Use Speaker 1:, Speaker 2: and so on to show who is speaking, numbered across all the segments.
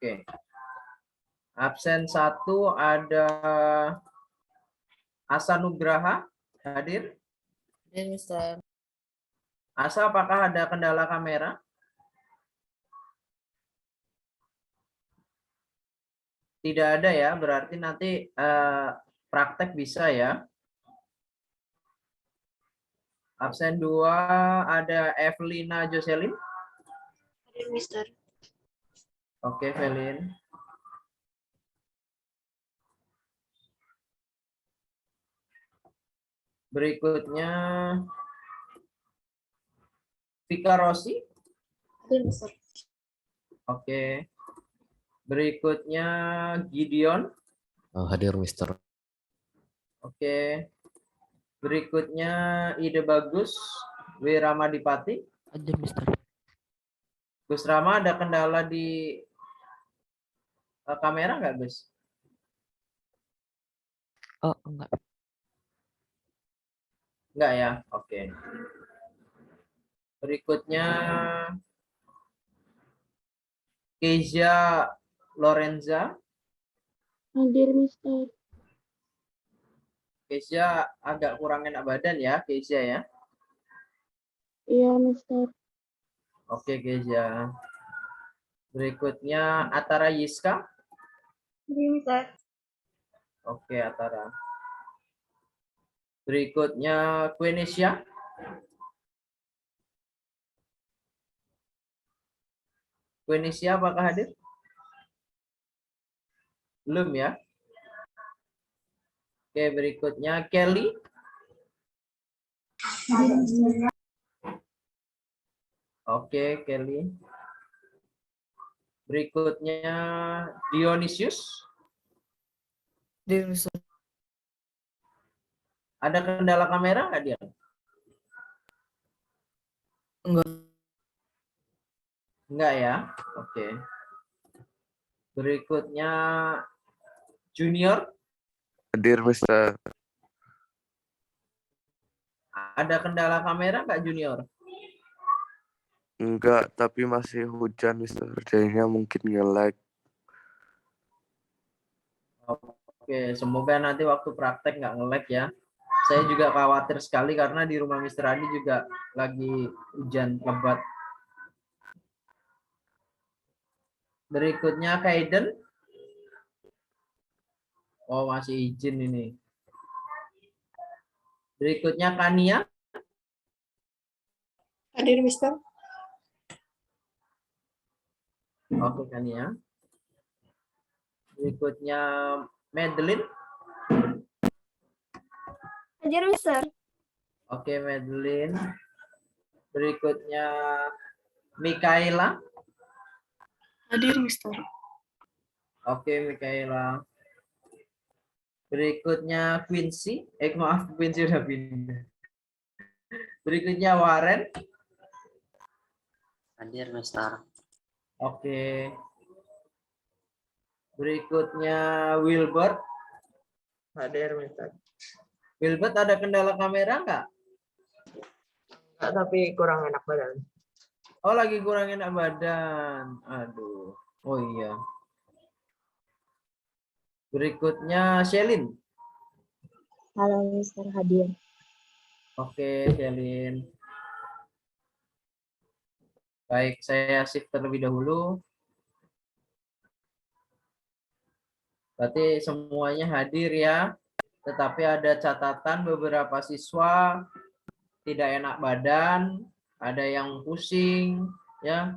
Speaker 1: Oke. Absen 1 ada Asa Nugraha, hadir?
Speaker 2: Hadir, Mister.
Speaker 1: Asa, apakah ada kendala kamera? Tidak ada ya, berarti nanti praktek bisa ya. Absen 2 ada Evelina Jocelyn.
Speaker 3: Hadir, Mister.
Speaker 1: Oke, Evelyn. Berikutnya Vika Rossi.
Speaker 3: Hadir, Mister.
Speaker 1: Oke. Berikutnya Gideon.
Speaker 4: Hadir, Mister.
Speaker 1: Oke. Berikutnya Ide Bagus, Wiramadipati.
Speaker 2: Hadir, Mister.
Speaker 1: Gus Rama, ada kendala di kamera nggak, Gus?
Speaker 2: Oh, enggak.
Speaker 1: Enggak ya, oke. Berikutnya Kezia Lorenza.
Speaker 3: Hadir, Mister.
Speaker 1: Kezia agak kurang enak badan ya, Kezia ya.
Speaker 3: Iya, Mister.
Speaker 1: Oke, Kezia. Berikutnya Atara Yiska.
Speaker 3: Hadir, Mister.
Speaker 1: Oke, Atara. Berikutnya Quenesia. Quenesia apakah hadir? Belum ya. Oke, berikutnya Kelly.
Speaker 3: Hadir, Mister.
Speaker 1: Oke, Kelly. Berikutnya Dionysius.
Speaker 2: Hadir, Mister.
Speaker 1: Ada kendala kamera nggak dia?
Speaker 2: Enggak.
Speaker 1: Enggak ya? Oke. Berikutnya Junior.
Speaker 5: Hadir, Mister.
Speaker 1: Ada kendala kamera nggak, Junior?
Speaker 5: Enggak, tapi masih hujan, Mister. Jadinya mungkin nge-lag.
Speaker 1: Oke, semoga nanti waktu praktek nggak nge-lag ya. Saya juga khawatir sekali karena di rumah Mister Adi juga lagi hujan lebat. Berikutnya Kaiden. Oh, masih izin ini. Berikutnya Kania.
Speaker 3: Hadir, Mister.
Speaker 1: Oke, Kania. Berikutnya Madeline.
Speaker 3: Hadir, Mister.
Speaker 1: Oke, Madeline. Berikutnya Mikaela.
Speaker 3: Hadir, Mister.
Speaker 1: Oke, Mikaela. Berikutnya Quincy. Maaf, Quincy udah pindah. Berikutnya Warren.
Speaker 6: Hadir, Mister.
Speaker 1: Oke. Berikutnya Wilbert.
Speaker 7: Hadir, Mister.
Speaker 1: Wilbert, ada kendala kamera nggak?
Speaker 7: Enggak, tapi kurang enak badan.
Speaker 1: Oh, lagi kurang enak badan. Aduh. Oh iya. Berikutnya Shelin.
Speaker 3: Halo, Mister. Hadir.
Speaker 1: Oke, Shelin. Baik, saya shift terlebih dahulu. Berarti semuanya hadir ya. Tetapi ada catatan beberapa siswa tidak enak badan, ada yang pusing ya.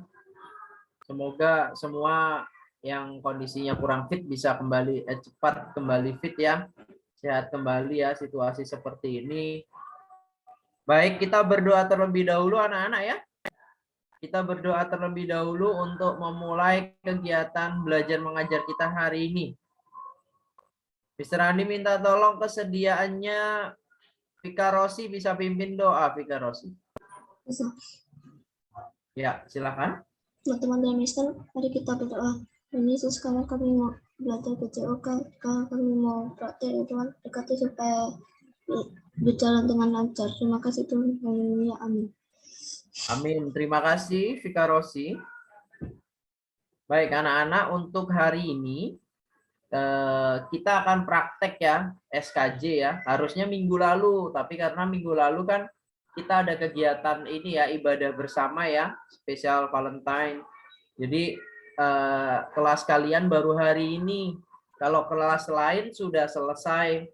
Speaker 1: Semoga semua yang kondisinya kurang fit bisa kembali cepat kembali fit ya. Sehat kembali ya situasi seperti ini. Baik, kita berdoa terlebih dahulu anak-anak ya. Kita berdoa terlebih dahulu untuk memulai kegiatan belajar mengajar kita hari ini. Mister Andi minta tolong kesediaannya Vika Rossi, bisa pimpin doa Vika Rossi. Ya, silakan.
Speaker 3: Teman-teman dan Mister, mari kita berdoa. Yesus, karena kami mau belajar PCOK, karena kami mau praktek, Tuhan dekati supaya berjalan dengan lancar. Terima kasih Tuhan. Haleluya. Amin.
Speaker 1: Amin. Terima kasih Vika Rossi. Baik, anak-anak, untuk hari ini kita akan praktek ya, SKJ ya. Harusnya minggu lalu, tapi karena minggu lalu kan kita ada kegiatan ini ya, ibadah bersama ya, spesial Valentine. Jadi kelas kalian baru hari ini. Kalau kelas lain sudah selesai.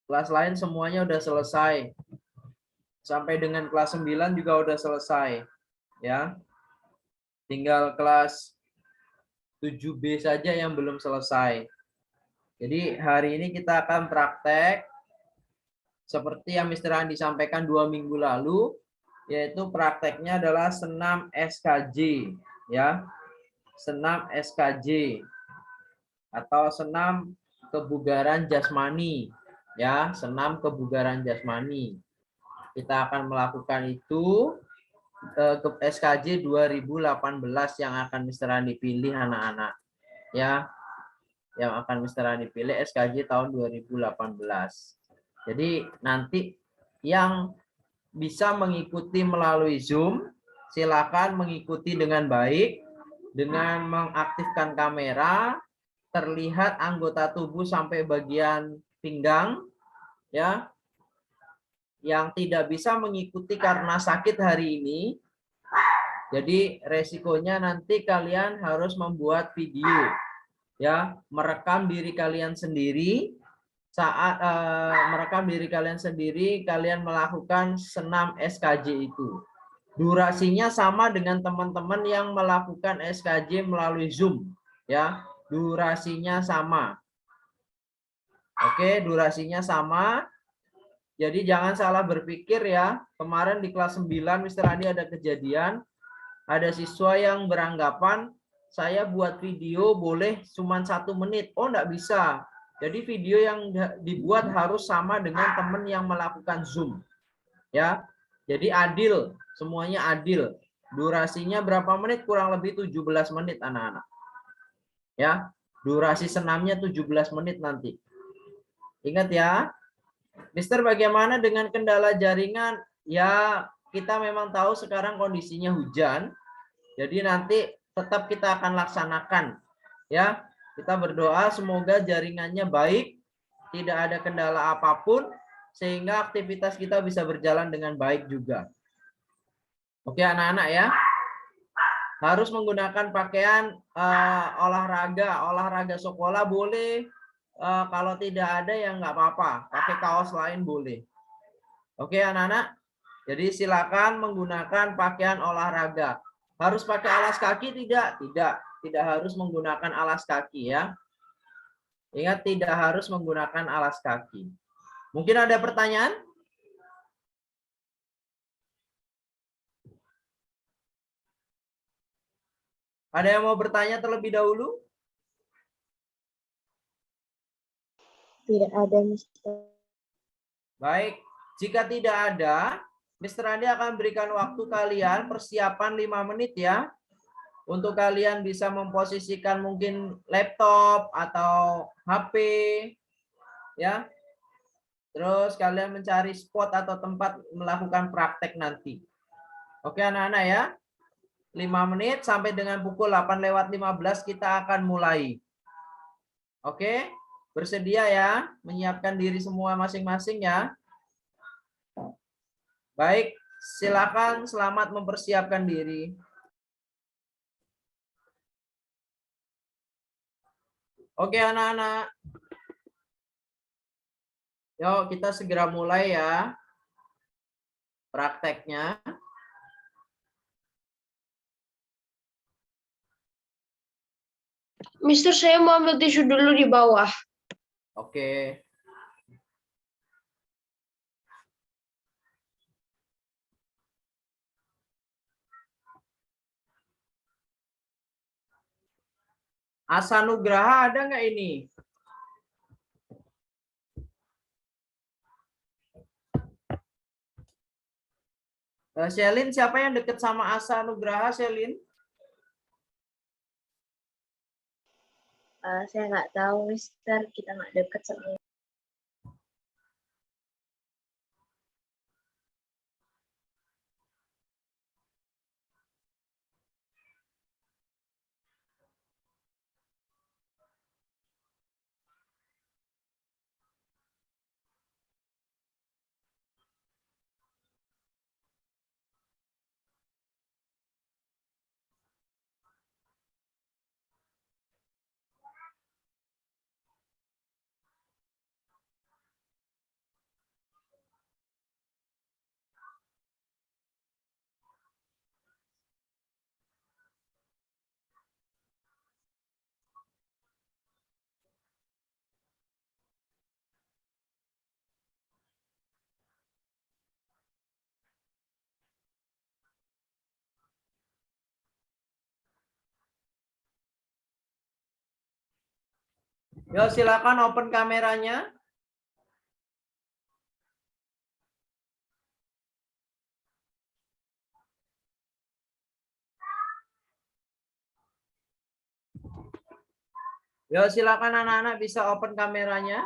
Speaker 1: Kelas lain semuanya udah selesai. Sampai dengan kelas 9 juga udah selesai. Ya. Tinggal kelas 7B saja yang belum selesai. Jadi hari ini kita akan praktek seperti yang Mr. Andi sampaikan 2 minggu lalu, yaitu prakteknya adalah senam SKJ, ya, senam SKJ atau senam kebugaran jasmani, ya, senam kebugaran jasmani. Kita akan melakukan itu ke SKJ 2018 yang akan Mr. Andi pilih anak-anak, ya, yang akan Mr. Andi pilih SKJ tahun 2018. Jadi nanti yang bisa mengikuti melalui Zoom, silakan mengikuti dengan baik, dengan mengaktifkan kamera, terlihat anggota tubuh sampai bagian pinggang, ya. Yang tidak bisa mengikuti karena sakit hari ini, jadi resikonya nanti kalian harus membuat video, ya, merekam diri kalian sendiri. Saat merekam diri kalian sendiri, kalian melakukan senam SKJ itu. Durasinya sama dengan teman-teman yang melakukan SKJ melalui Zoom, ya. Durasinya sama. Oke, durasinya sama. Jadi jangan salah berpikir ya. Kemarin di kelas 9 Mr. Andi ada kejadian, ada siswa yang beranggapan saya buat video boleh cuma 1 menit. Oh, enggak bisa. Jadi video yang dibuat harus sama dengan teman yang melakukan Zoom. Ya. Jadi adil, semuanya adil. Durasinya berapa menit? Kurang lebih 17 menit anak-anak. Ya. Durasi senamnya 17 menit nanti. Ingat ya. Mister, bagaimana dengan kendala jaringan? Ya, kita memang tahu sekarang kondisinya hujan. Jadi nanti tetap kita akan laksanakan. Ya. Kita berdoa semoga jaringannya baik, tidak ada kendala apapun, sehingga aktivitas kita bisa berjalan dengan baik juga. Oke anak-anak ya. Harus menggunakan pakaian olahraga sekolah boleh. Kalau tidak ada ya nggak apa-apa, pakai kaos lain boleh. Oke anak-anak. Jadi silakan menggunakan pakaian olahraga. Harus pakai alas kaki tidak? Tidak harus menggunakan alas kaki ya. Ingat, tidak harus menggunakan alas kaki. Mungkin ada pertanyaan? Ada yang mau bertanya terlebih dahulu?
Speaker 3: Tidak ada, Mister.
Speaker 1: Baik, jika tidak ada, Mr. Andi akan berikan waktu kalian persiapan 5 menit ya. Untuk kalian bisa memposisikan mungkin laptop atau HP ya. Terus kalian mencari spot atau tempat melakukan praktek nanti. Oke anak-anak ya. 5 menit sampai dengan pukul 8:15 kita akan mulai. Oke, bersedia ya, menyiapkan diri semua masing-masing ya. Baik, silakan selamat mempersiapkan diri. Oke anak-anak. Yuk kita segera mulai ya prakteknya.
Speaker 3: Mister, saya mau ambil tisu dulu di bawah.
Speaker 1: Oke. Asanugraha ada nggak ini? Selin, siapa yang deket sama Asanugraha, Selin?
Speaker 3: Saya nggak tahu, Mister. Kita nggak dekat sama.
Speaker 1: Yo, silakan open kameranya. Yo, silakan anak-anak bisa open kameranya.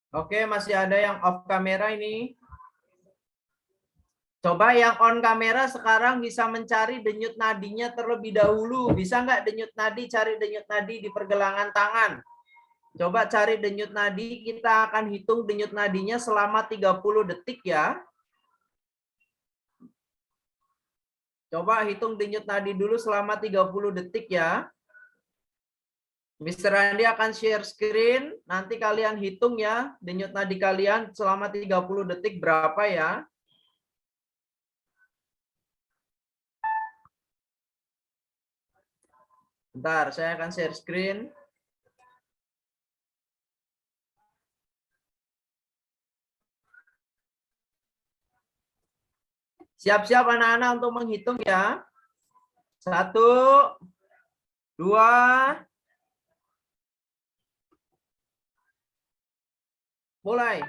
Speaker 1: Oke, masih ada yang off kamera ini. Coba yang on kamera sekarang bisa mencari denyut nadinya terlebih dahulu. Bisa nggak denyut nadi, cari denyut nadi di pergelangan tangan. Coba cari denyut nadi, kita akan hitung denyut nadinya selama 30 detik ya. Coba hitung denyut nadi dulu selama 30 detik ya. Mr. Andi akan share screen, nanti kalian hitung ya denyut nadi kalian selama 30 detik berapa ya. Bentar, saya akan share screen. Siap-siap anak-anak untuk menghitung ya. 1, 2, mulai.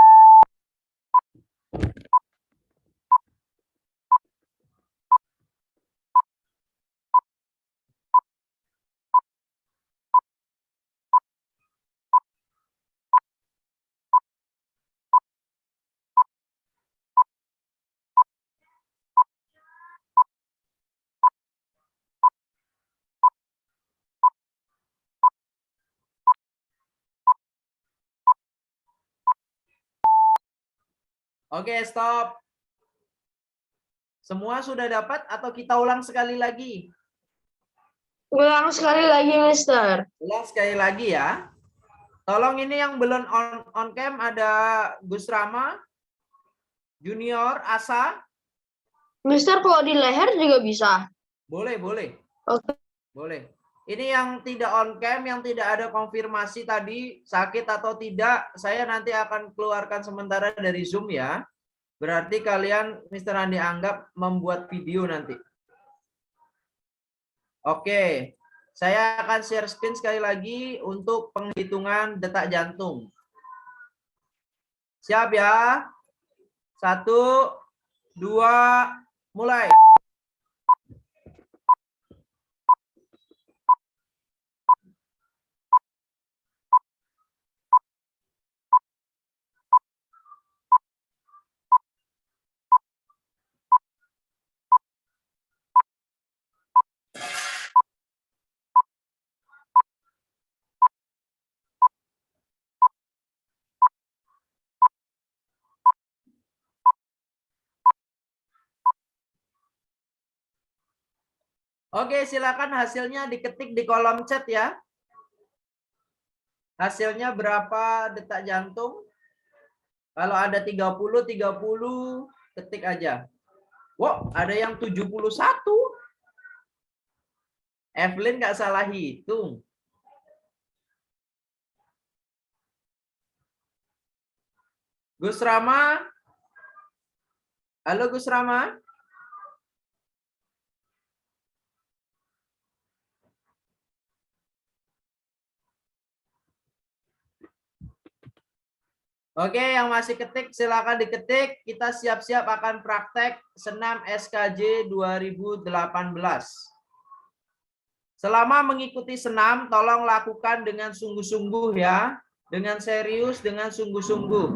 Speaker 1: Oke, stop. Semua sudah dapat atau kita ulang sekali lagi?
Speaker 7: Ulang sekali lagi, Mister.
Speaker 1: Ulang sekali lagi ya. Tolong ini yang belum on cam ada Gus Rama, Junior, Asa.
Speaker 7: Mister, kalau di leher juga bisa.
Speaker 1: Boleh, boleh.
Speaker 7: Oke.
Speaker 1: Boleh. Ini yang tidak on cam, yang tidak ada konfirmasi tadi sakit atau tidak, saya nanti akan keluarkan sementara dari Zoom ya. Berarti kalian Mr. Andi anggap membuat video nanti. Oke. Saya akan share screen sekali lagi untuk penghitungan detak jantung. Siap ya? 1, 2, mulai. Oke, silakan hasilnya diketik di kolom chat ya. Hasilnya berapa detak jantung? Kalau ada 30, ketik aja. Wow, ada yang 71. Evelyn nggak salah hitung. Gus Rama. Halo Gus Rama. Oke, yang masih ketik silakan diketik. Kita siap-siap akan praktek senam SKJ 2018. Selama mengikuti senam, tolong lakukan dengan sungguh-sungguh ya. Dengan serius, dengan sungguh-sungguh.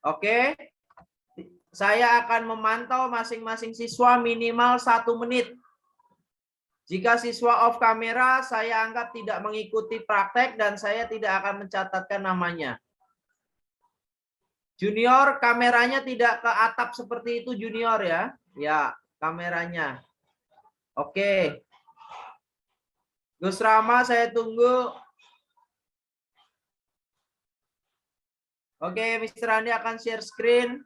Speaker 1: Oke. Saya akan memantau masing-masing siswa minimal 1 menit. Jika siswa off kamera, saya anggap tidak mengikuti praktek dan saya tidak akan mencatatkan namanya. Junior, kameranya tidak ke atap seperti itu junior ya. Ya, kameranya. Oke. Gus Rama, saya tunggu. Oke, Mr. Andi akan share screen.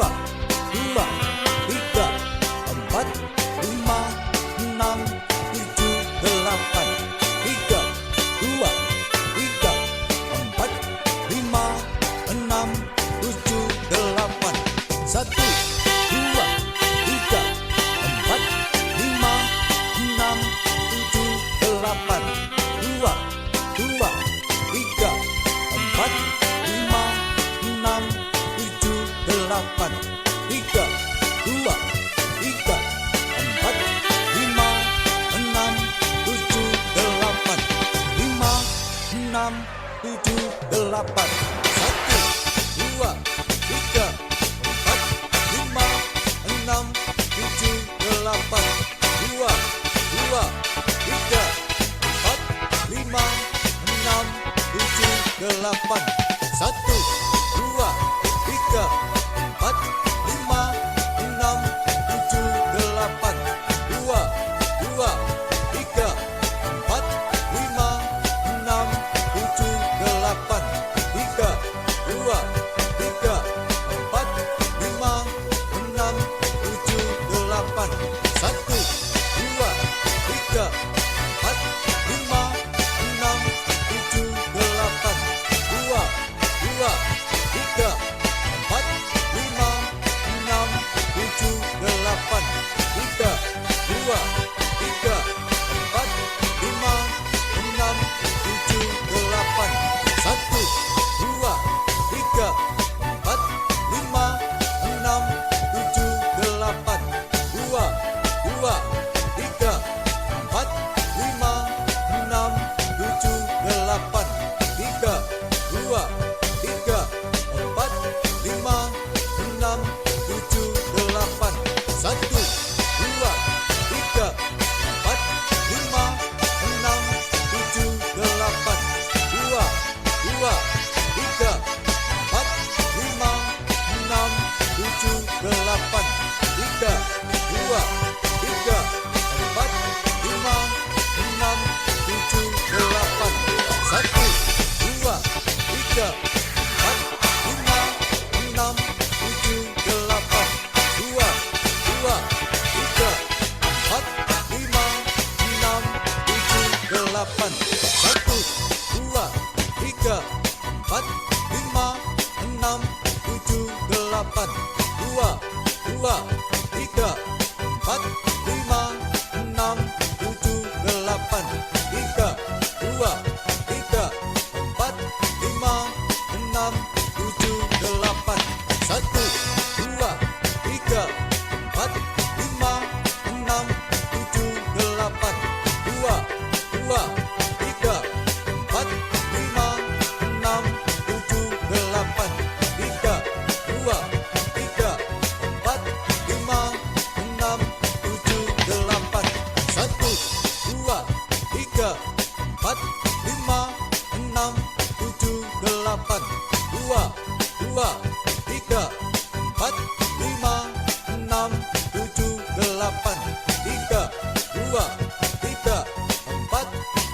Speaker 8: dua, tiga, empat, lima, enam, tujuh, delapan. Tiga, dua, tiga, empat, lima, enam, tujuh, delapan. Satu, dua, tiga, empat, lima, enam, tujuh, delapan. Dua, tiga, empat, lima, enam, tujuh, delapan. Tiga, dua, tiga, empat, lima, enam, tujuh, delapan. Lima, enam, tujuh, delapan. Satu, dua, tiga, empat, lima, enam, tujuh, delapan. Dua, tiga, empat, lima, enam, tujuh, delapan. Satu, dua, tiga, empat, lima, enam, tujuh, delapan. Dua, tiga, empat, lima, enam, tujuh, delapan. Tiga, dua, tiga, empat, lima, enam, tujuh, delapan. Satu, dua, tiga, empat, lima, enam, tujuh, delapan. Dua, tiga, empat, lima, enam, tujuh, delapan. Tiga, dua, tiga, empat, lima, enam, tujuh, delapan. Satu, dua, tiga, empat, lima, enam, tujuh, delapan. Dua, tiga, empat, lima, enam, tujuh, delapan. Tiga, dua, tiga, empat, lima, enam, tujuh, delapan. Satu, dua, tiga, empat, lima, enam, tujuh, delapan. Dua, tiga, empat, lima, enam, tujuh, delapan. Tiga, dua, tiga, empat, lima, enam, tujuh, delapan. Satu, dua, tiga, empat, lima, enam, tujuh, delapan. Dua, tiga, empat, lima, enam, tujuh, delapan. Satu, dua, tiga, empat, lima, enam, tujuh, delapan. Dua, tiga, empat, lima, enam, tujuh, delapan. Tiga, dua, tiga, empat, lima, enam, tujuh, delapan. Satu, dua, tiga, empat, lima, enam, tujuh, delapan. Dua, tiga, empat, lima, enam, tujuh, delapan. Tiga, dua, tiga, empat, lima, enam, tujuh, delapan. Satu, dua, tiga, empat, lima, enam, tujuh, delapan. Dua, tiga, empat, lima, enam, tujuh, delapan. Tiga, dua, tiga, empat,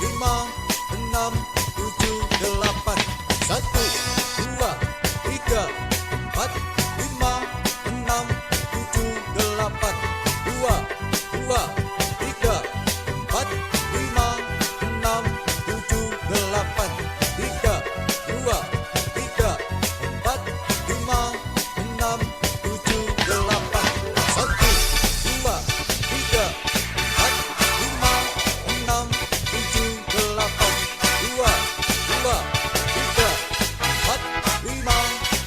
Speaker 8: lima, enam, tujuh, delapan. Satu, dua, tiga, empat, lima, enam, tujuh, delapan. Dua, tiga, empat, lima, enam, tujuh, delapan. Tiga, dua, tiga, empat, lima, enam, tujuh, delapan. Satu, dua, tiga, empat, lima, enam, tujuh, delapan. Dua, tiga, empat, lima,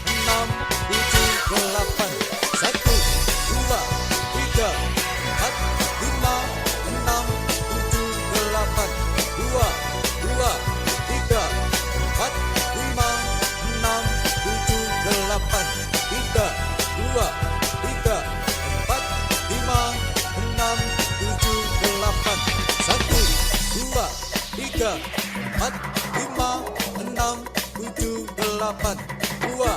Speaker 8: enam, tujuh, delapan. Satu, dua, tiga, empat, lima, enam, tujuh, delapan. Dua, tiga, empat, lima, enam, tujuh, delapan. Tiga, dua, tiga, empat, lima, enam, tujuh, delapan. Satu, dua, tiga, empat, lima, enam, tujuh, delapan. Dua,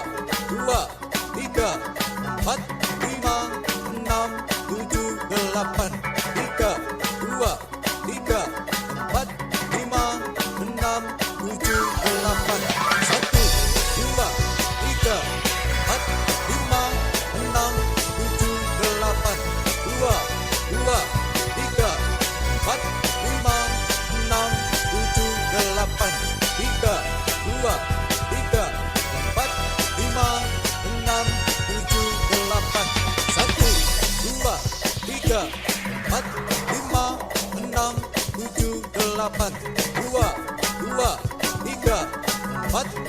Speaker 8: tiga, empat, lima, enam, tujuh, delapan. Tiga, dua, tiga, empat, lima, enam, tujuh, delapan. Satu, dua, tiga, empat, lima, enam, 3, 4, 5, 6, 7, 8. 2, 2, 3, 4, 5, 6, 7, 8. 3, 2, 3, 4, 5, 6, 7,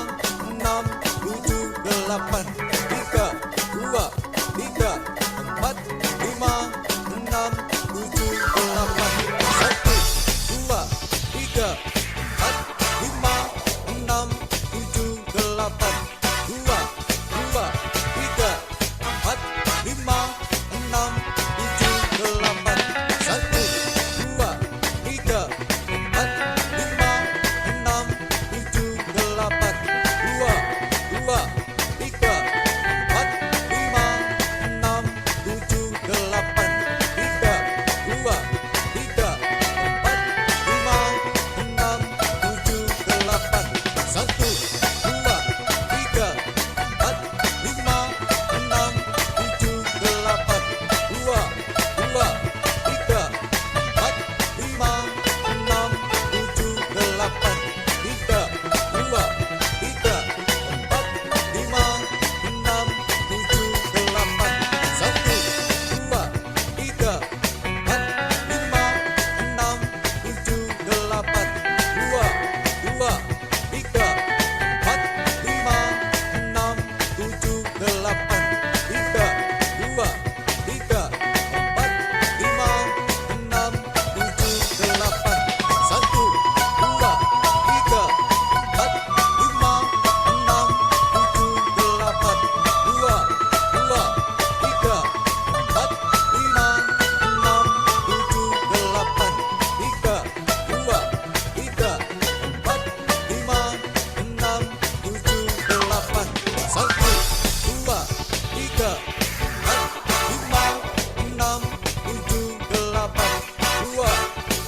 Speaker 8: 8. 1, 2, 3, 4, 5, 6, 7, 8. 2, 2, 3, 4, 5, 6, 7, 8. 1, 2, 3, 4, 5, 6, 7, 8. 2, 2, 3, 4, 5, 6, 7, 8. 3, 2, 3, 4, 5, 6, 7, 8. 1, 2, 3, 4, 5, 6, 7, 8. 2, 2, 3, 4, 5, 6, 7, 8. 3, 2, 3, 4, 5, 6, 7, 8. 1, 2, 3, 4, 5, 6, 7, 8. 2, 2, 3, 4, 5, 6, 7, 8. 3, 2, 3, 4, 5, 6, 7, 8. 1, 2, 3, 4, 5, 6, 7, 8. 2, 2, 3, 4,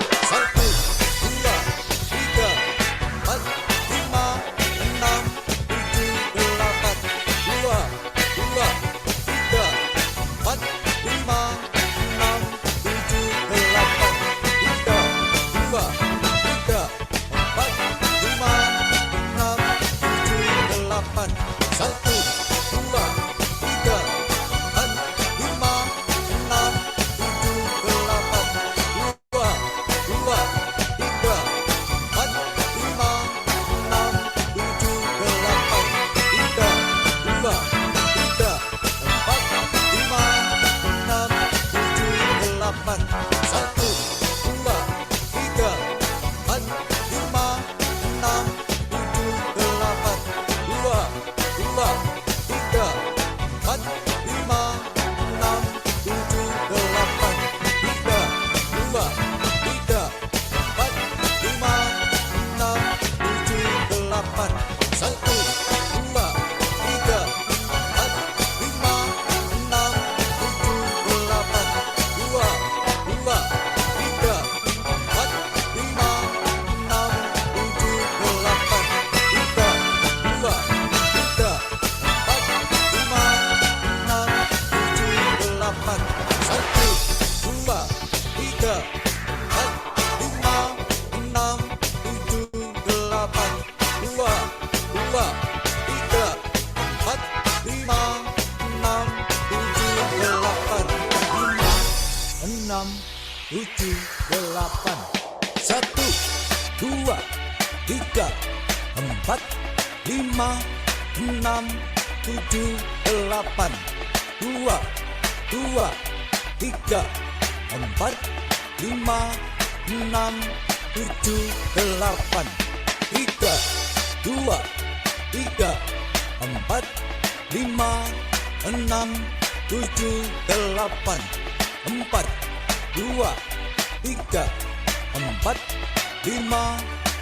Speaker 8: 5, 6, 7, 8. 3, 2, 3, 4, 5, 6, 7, 8. 1, 2, 3, 4, 5, 6, 7, 8. 2, 2, 3, 4, 5, 6, 7, 8. 1, 2, 3, 4, 5, 6, 7, 8. 2, 2, 3, 4, 5, 6, 7, 8. 3, 2, 3, 4, 5, 6, 7, 8. 1, 2, 3, 4, 5, 6, 7, 8. 2, 2, 3, 4, 5, 6, 7, 8. 3, 2, 3, 4, 5, 6, 7, 8. 1, 2, 3, 4, 5, 6, 7, 8. 2, 2, 3, 4, 5, 6, 7, 8. 3, 2, 3, 4, 5, 6, 7, 8. 1, 2, 3, 4, 5, 6, 7, 8. 2, 2, 3, 4, 5, 6, 7, 8. 3, 2, 3, 4, 5, 6, 7, 8. 1, 2, 3, 4, 5, 6, 7, 8. 2, 2, 3, 4, 5, 6, 7, 8. 6, 7,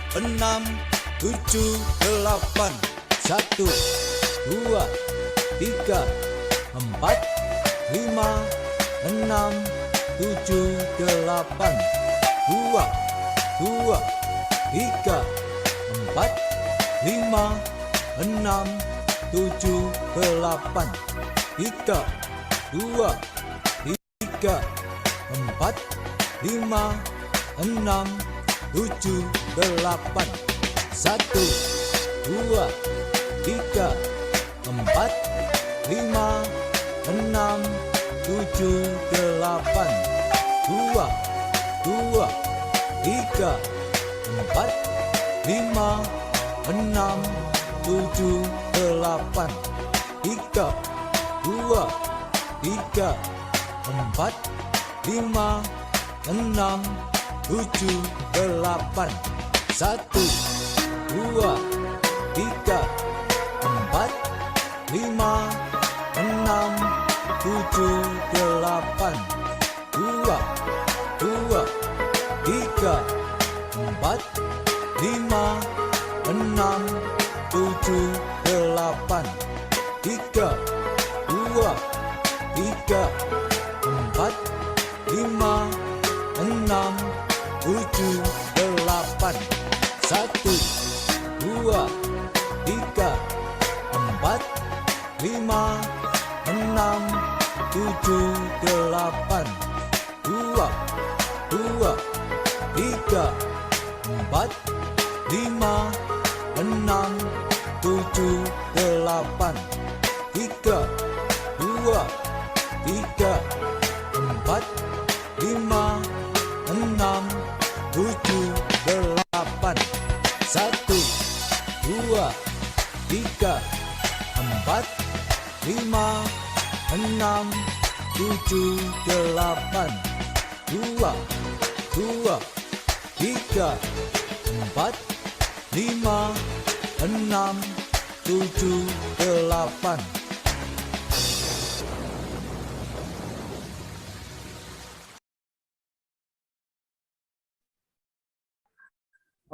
Speaker 8: 8. 1, 2, 3, 4, 5, 6, 7, 8. 2, 2, 3, 4, 5, 6, 7, 8. 3, 2, 3, 4, 5, 6, 7, 8. 4, 2, 3, 4, 5, 6, 7, 8. 1, 2, 3, 4, 5, 6, 7, 8. 2, 2, 3, 4, 5, 6, 7, 8. 3, 2, 3, 4, 5, 6, 7, 8. 1, 2, 3, 4, 5, 6, 7, 8. 2, 2, 3, 4, 5, 6, 7, 8. 3, 2, 3, 4, 5, 6, 7, 8. 1, 2, 3, 4, 5, 6, 7, 8. 2, 2, 3, 4, 5, 6, 7, 8. 3, 2, 3, 4, 5, 6, 7, 8. 1, 2, 3, 4, 5, 6, 7, 8. 2, 2, 3, 4, 5, 6, 7, 8. 3, 2, 3, 4, 5, 6, 7, 8. 1, 2, 3, 4, 5, 6, 7, 8. 2, 2, 3, 4, 5, 6, 7, 8.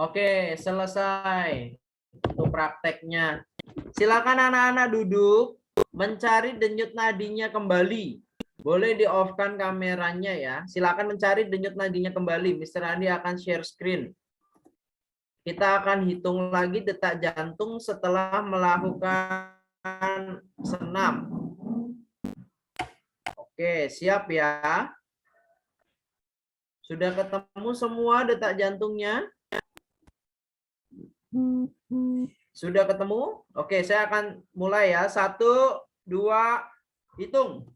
Speaker 1: Oke, selesai untuk prakteknya. Silakan anak-anak duduk, mencari denyut nadinya kembali. Boleh di-off-kan kameranya ya. Silakan mencari denyut nadinya kembali. Mr. Andi akan share screen. Kita akan hitung lagi detak jantung setelah melakukan senam. Oke, siap ya. Sudah ketemu semua detak jantungnya? Sudah ketemu? Oke, saya akan mulai ya. 1, 2, hitung.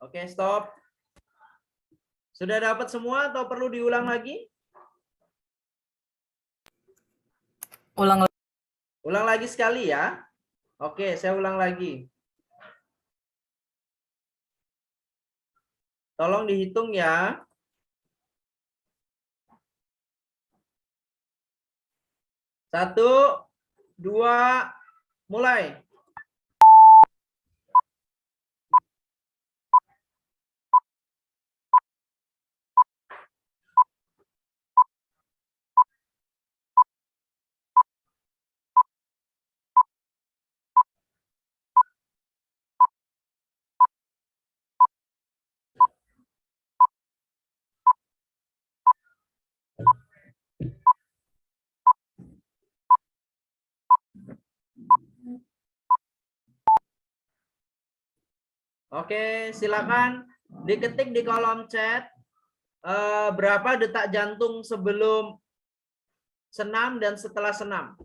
Speaker 1: Oke, stop. Sudah dapat semua atau perlu diulang lagi?
Speaker 2: Ulang lagi.
Speaker 1: Ulang lagi sekali ya. Oke, saya ulang lagi. Tolong dihitung ya. 1, 2, mulai. Oke, silakan diketik di kolom chat berapa detak jantung sebelum senam dan setelah senam.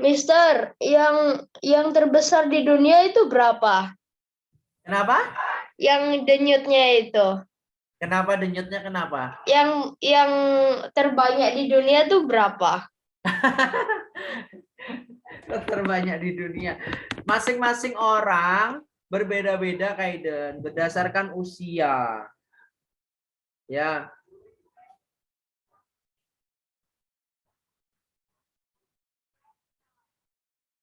Speaker 3: Mister, yang terbesar di dunia itu berapa?
Speaker 1: Kenapa?
Speaker 3: Yang denyutnya itu.
Speaker 1: Kenapa denyutnya kenapa?
Speaker 3: Yang terbanyak di dunia itu berapa?
Speaker 1: Terbanyak di dunia. Masing-masing orang berbeda-beda, Kaiden, berdasarkan usia. Ya.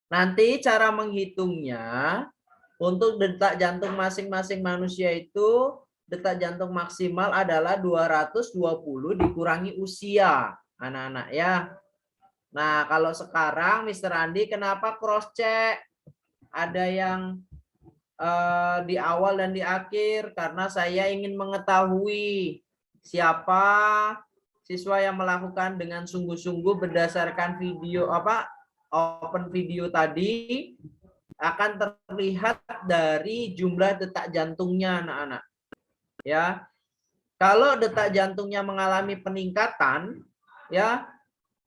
Speaker 1: Nanti cara menghitungnya Untuk detak jantung masing-masing manusia itu, detak jantung maksimal adalah 220 dikurangi usia, anak-anak ya. Nah, kalau sekarang Mr. Andi kenapa cross check? Ada yang di awal dan di akhir karena saya ingin mengetahui siapa siswa yang melakukan dengan sungguh-sungguh berdasarkan video open video tadi akan terlihat dari jumlah detak jantungnya anak-anak. Ya. Kalau detak jantungnya mengalami peningkatan ya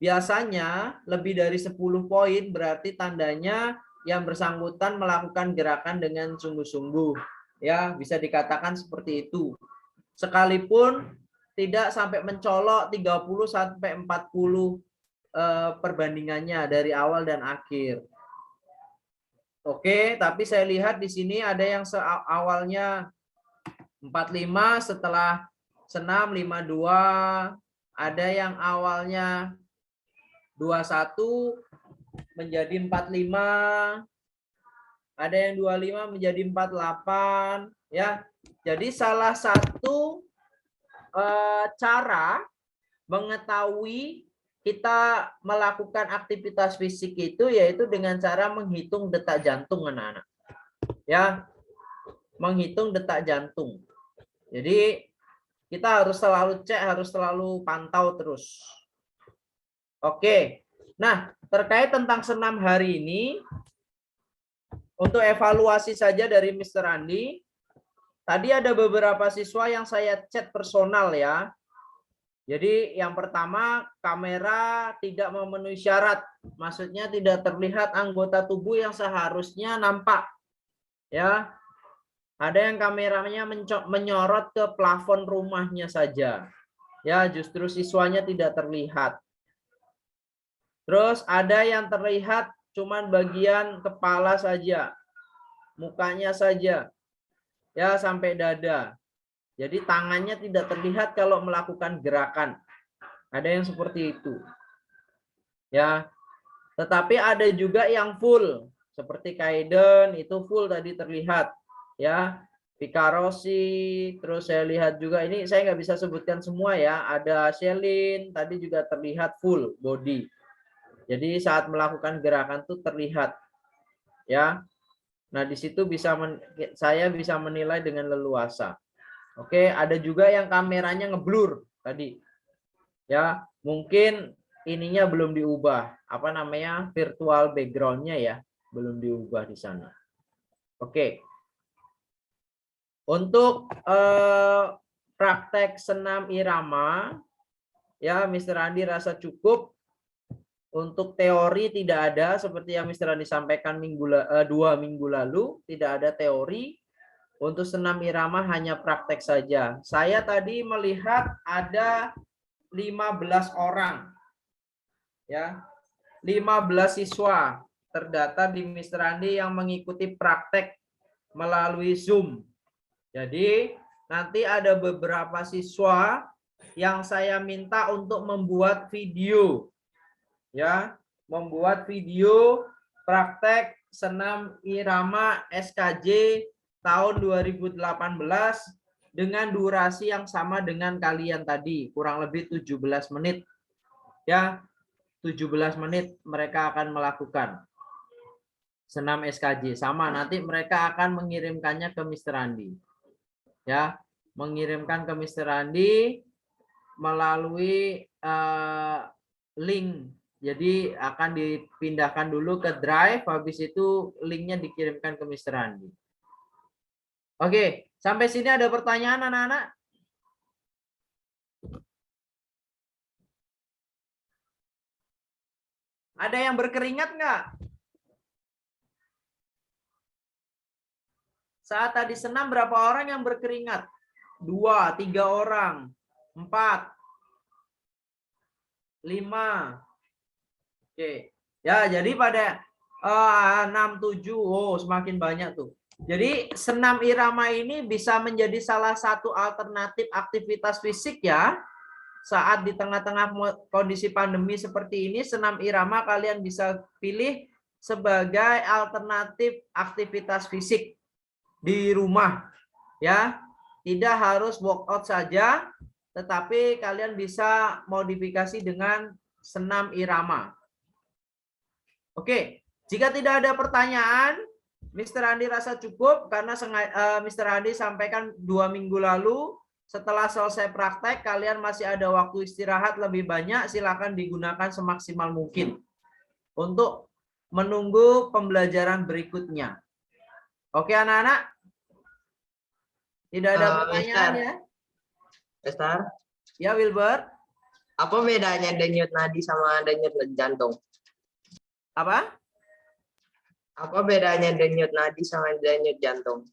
Speaker 1: biasanya lebih dari 10 poin berarti tandanya yang bersangkutan melakukan gerakan dengan sungguh-sungguh. Ya, bisa dikatakan seperti itu. Sekalipun tidak sampai mencolok 30 sampai 40 perbandingannya dari awal dan akhir. Oke, tapi saya lihat di sini ada yang awalnya 45 setelah senam 52, ada yang awalnya 21 menjadi 45, ada yang 25 menjadi 48 ya. Jadi salah satu cara mengetahui kita melakukan aktivitas fisik itu yaitu dengan cara menghitung detak jantung anak-anak. Ya. Menghitung detak jantung. Jadi kita harus selalu cek, harus selalu pantau terus. Oke. Nah, terkait tentang senam hari ini, untuk evaluasi saja dari Mr. Andi, tadi ada beberapa siswa yang saya chat personal ya. Jadi yang pertama, kamera tidak memenuhi syarat, maksudnya tidak terlihat anggota tubuh yang seharusnya nampak. Ya, ada yang kameranya menyorot ke plafon rumahnya saja. Ya, justru siswanya tidak terlihat. Terus ada yang terlihat cuman bagian kepala saja, mukanya saja, ya sampai dada. Jadi tangannya tidak terlihat kalau melakukan gerakan. Ada yang seperti itu. Ya, tetapi ada juga yang full, seperti Kaiden itu full tadi terlihat. Ya, Pikarosi, terus saya lihat juga ini saya nggak bisa sebutkan semua ya. Ada Shelin tadi juga terlihat full body. Jadi saat melakukan gerakan itu terlihat, ya. Nah di situ saya bisa menilai dengan leluasa. Oke, ada juga yang kameranya ngeblur tadi, ya. Mungkin ininya belum diubah, apa namanya virtual backgroundnya ya, belum diubah di sana. Oke. Untuk praktek senam irama, ya Mr. Andi rasa cukup. Untuk teori tidak ada seperti yang Mr. Andi sampaikan 2 minggu lalu, tidak ada teori. Untuk senam irama hanya praktek saja. Saya tadi melihat ada 15 orang. Ya. 15 siswa terdata di Mr. Andi yang mengikuti praktek melalui Zoom. Jadi, nanti ada beberapa siswa yang saya minta untuk membuat video. Ya, membuat video praktek senam irama SKJ tahun 2018 dengan durasi yang sama dengan kalian tadi, kurang lebih 17 menit. Ya, 17 menit mereka akan melakukan senam SKJ sama, nanti mereka akan mengirimkannya ke Mr. Andi. Ya, mengirimkan ke Mr. Andi melalui link. Jadi akan dipindahkan dulu ke Drive, habis itu linknya dikirimkan ke Mr. Andi. Oke, sampai sini ada pertanyaan anak-anak? Ada yang berkeringat nggak? Saat tadi senam berapa orang yang berkeringat? 2, 3 orang, 4, 5. Oke, ya jadi pada 6, 7, oh semakin banyak tuh. Jadi senam irama ini bisa menjadi salah satu alternatif aktivitas fisik ya. Saat di tengah-tengah kondisi pandemi seperti ini, senam irama kalian bisa pilih sebagai alternatif aktivitas fisik di rumah ya. Tidak harus workout saja, tetapi kalian bisa modifikasi dengan senam irama. Oke, jika tidak ada pertanyaan, Mr. Andi rasa cukup karena Mr. Andi sampaikan 2 minggu lalu. Setelah selesai praktek, kalian masih ada waktu istirahat lebih banyak, silakan digunakan semaksimal mungkin untuk menunggu pembelajaran berikutnya. Oke anak-anak? Tidak ada pertanyaan ya?
Speaker 7: Mister,
Speaker 1: Ya Wilbert?
Speaker 7: apa bedanya denyut nadi sama denyut jantung?
Speaker 1: Apa?
Speaker 7: Apa bedanya denyut nadi sama denyut jantung?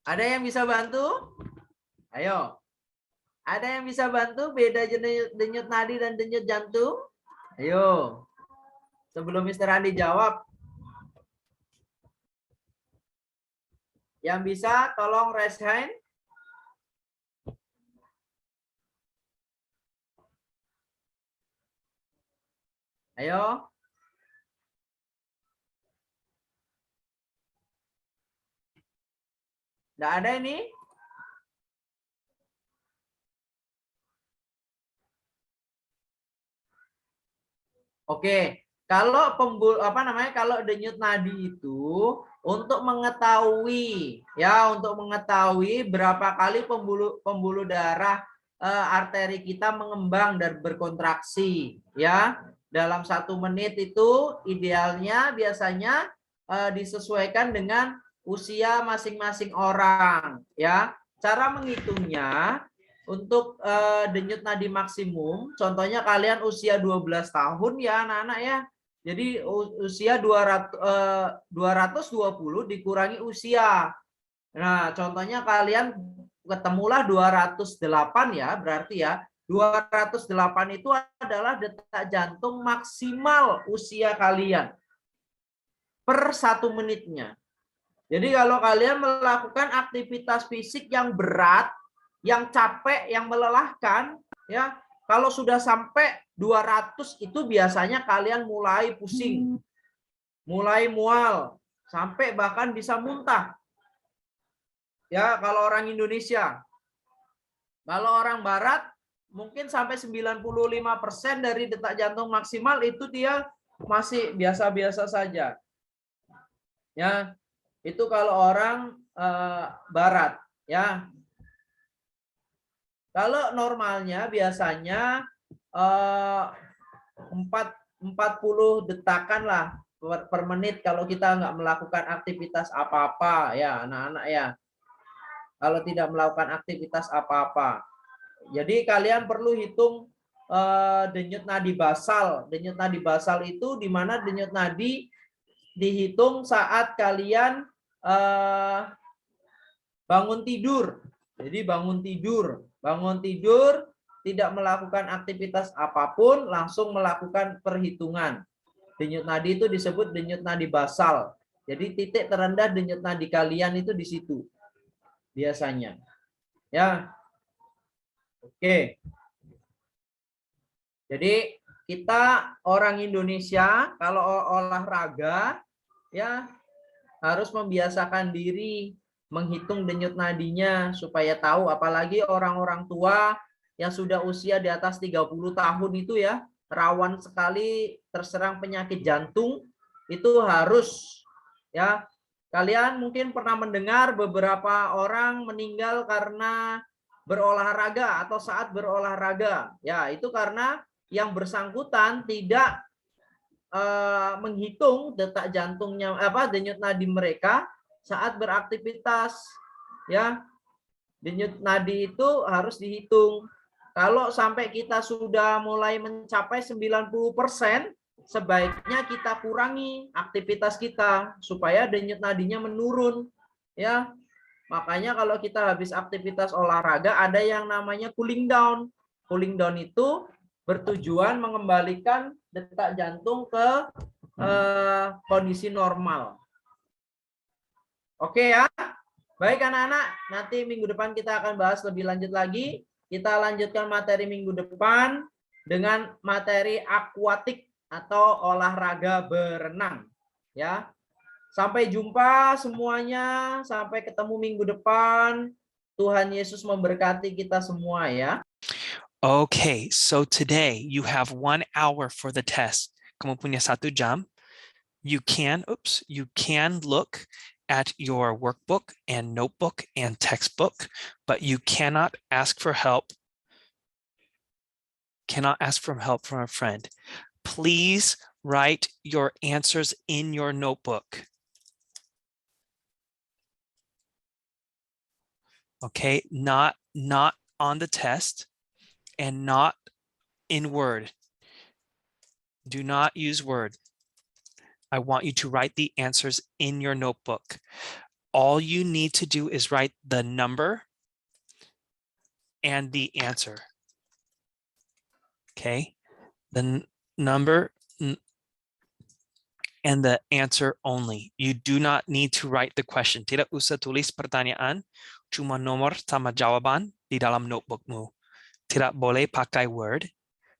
Speaker 1: Ada yang bisa bantu? Ayo. Ada yang bisa bantu beda denyut nadi dan denyut jantung? Ayo. Sebelum Mr. Andi jawab. Yang bisa tolong raise hand. Ayo. Nggak ada ini? Oke, kalau kalau denyut nadi itu untuk mengetahui berapa kali pembuluh darah arteri kita mengembang dan berkontraksi ya. Dalam 1 menit itu idealnya biasanya disesuaikan dengan usia masing-masing orang ya. Cara menghitungnya untuk denyut nadi maksimum, contohnya kalian usia 12 tahun ya anak-anak ya. Jadi usia 220 dikurangi usia. Nah, contohnya kalian ketemulah 208 ya, berarti ya 208 itu adalah detak jantung maksimal usia kalian per 1 menitnya. Jadi kalau kalian melakukan aktivitas fisik yang berat, yang capek, yang melelahkan, ya, kalau sudah sampai 200 itu biasanya kalian mulai pusing, mulai mual, sampai bahkan bisa muntah. Ya, kalau orang Indonesia. Kalau orang Barat, mungkin sampai 95% dari detak jantung maksimal itu dia masih biasa-biasa saja. Ya, itu kalau orang Barat, ya. Kalau normalnya biasanya 40 detakan lah per menit kalau kita nggak melakukan aktivitas apa-apa ya anak-anak ya. Kalau tidak melakukan aktivitas apa-apa. Jadi kalian perlu hitung denyut nadi basal. Denyut nadi basal itu di mana denyut nadi dihitung saat kalian bangun tidur. Jadi bangun tidur tidak melakukan aktivitas apapun, langsung melakukan perhitungan. Denyut nadi itu disebut denyut nadi basal. Jadi titik terendah denyut nadi kalian itu di situ biasanya. Ya. Oke. Jadi kita orang Indonesia kalau olahraga ya harus membiasakan diri menghitung denyut nadinya supaya tahu, apalagi orang-orang tua yang sudah usia di atas 30 tahun itu ya rawan sekali terserang penyakit jantung. Itu harus ya, kalian mungkin pernah mendengar beberapa orang meninggal karena berolahraga atau saat berolahraga ya, itu karena yang bersangkutan tidak menghitung detak jantungnya denyut nadi mereka saat beraktivitas ya. Denyut nadi itu harus dihitung. Kalau sampai kita sudah mulai mencapai 90%, sebaiknya kita kurangi aktivitas kita supaya denyut nadinya menurun ya. Makanya kalau kita habis aktivitas olahraga ada yang namanya cooling down. Cooling down itu bertujuan mengembalikan detak jantung ke kondisi normal. Oke ya, baik anak-anak, nanti minggu depan kita akan bahas lebih lanjut lagi. Kita lanjutkan materi minggu depan dengan materi akuatik atau olahraga berenang. Ya. Sampai jumpa semuanya, sampai ketemu minggu depan. Tuhan Yesus memberkati kita semua ya.
Speaker 9: Okay, so today you have 1 hour for the test. Kamu punya 1 jam. You can look at your workbook and notebook and textbook, but you cannot ask for help. Cannot ask for help from a friend. Please write your answers in your notebook. Okay, not on the test and not in Word. Do not use Word. I want you to write the answers in your notebook. All you need to do is write the number and the answer. Okay, the number and the answer only. You do not need to write the question. Tidak usah tulis pertanyaan, cuma nomor sama jawaban di dalam notebookmu. Tidak boleh pakai Word.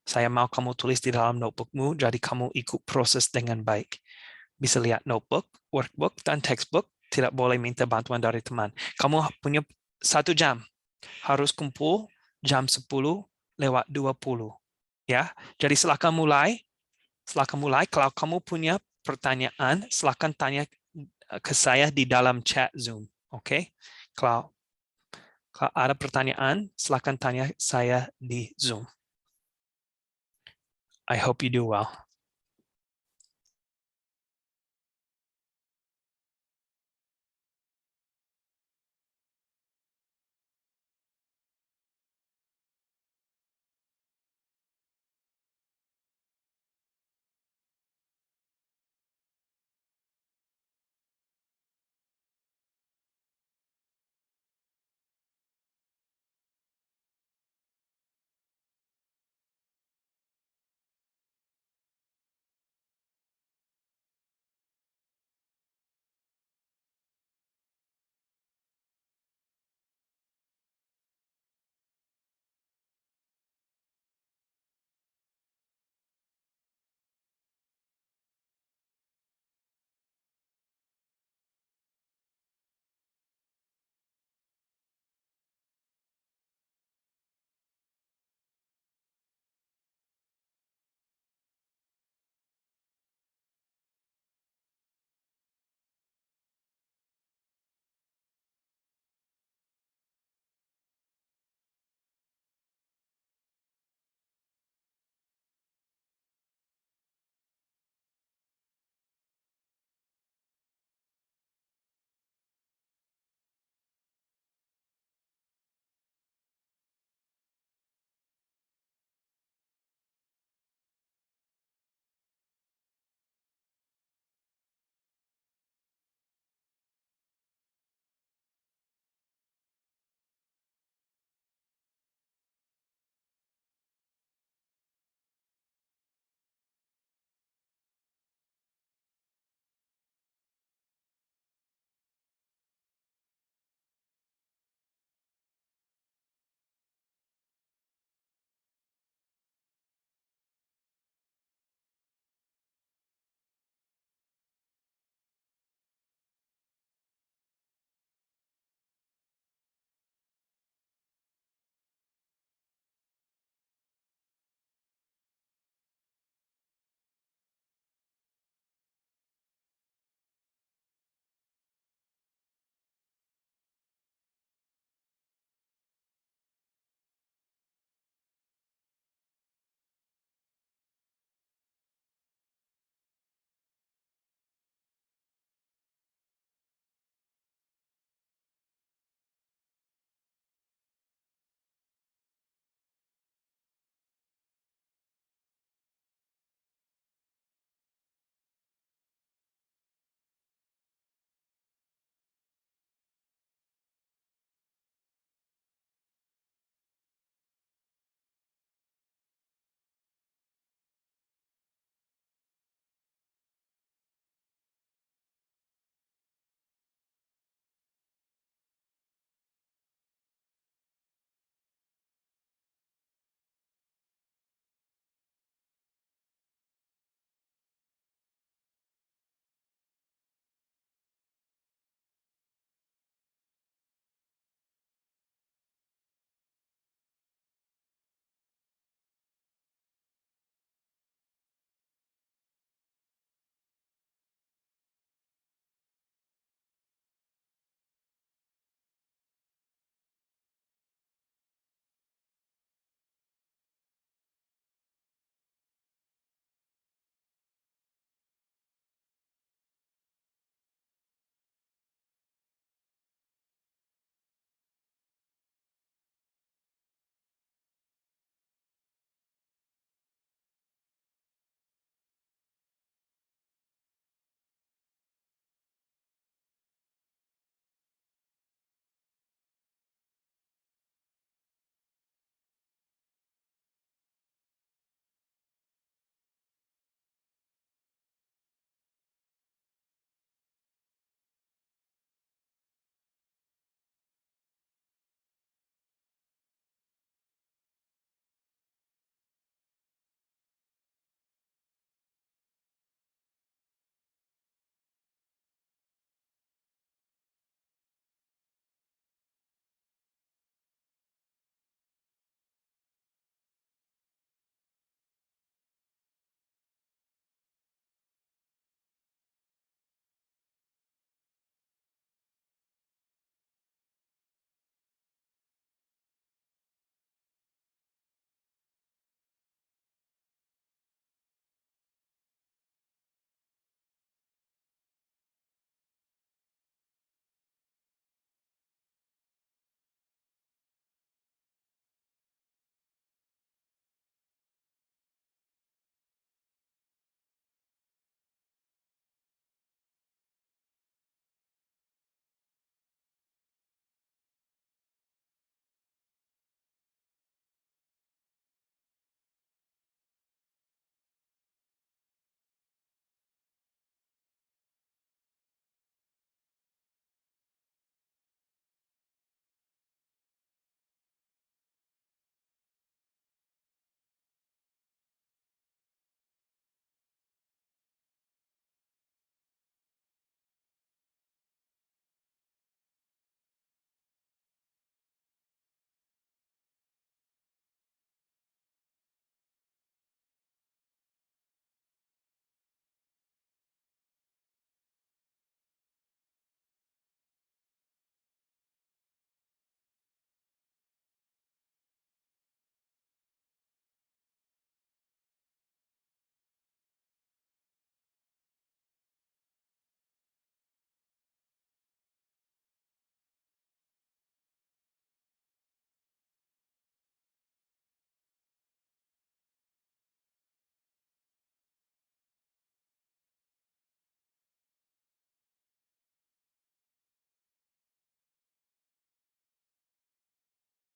Speaker 9: Saya mau kamu tulis di dalam notebookmu, jadi kamu ikut proses dengan baik. Bisa lihat notebook, workbook, dan textbook. Tidak boleh minta bantuan dari teman. Kamu punya 1 jam. Harus kumpul jam 10:20. Ya, jadi silakan mulai. Kalau kamu punya pertanyaan, silakan tanya ke saya di dalam chat Zoom. Oke? Kalau ada pertanyaan, silakan tanya saya di Zoom. I hope you do well.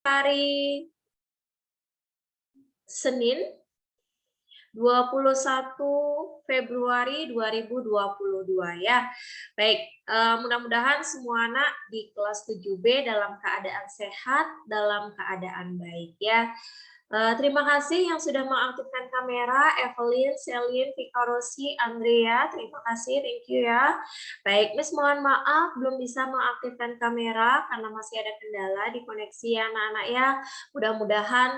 Speaker 10: hari Senin 21 Februari 2022 ya. Baik, mudah-mudahan semua anak di kelas 7B dalam keadaan sehat, dalam keadaan baik ya. Terima kasih yang sudah mengaktifkan kamera, Evelyn, Celine, Vika Rosi, Andrea, terima kasih, thank you ya. Baik, Miss mohon maaf belum bisa mengaktifkan kamera karena masih ada kendala di koneksi ya anak-anak ya. Mudah-mudahan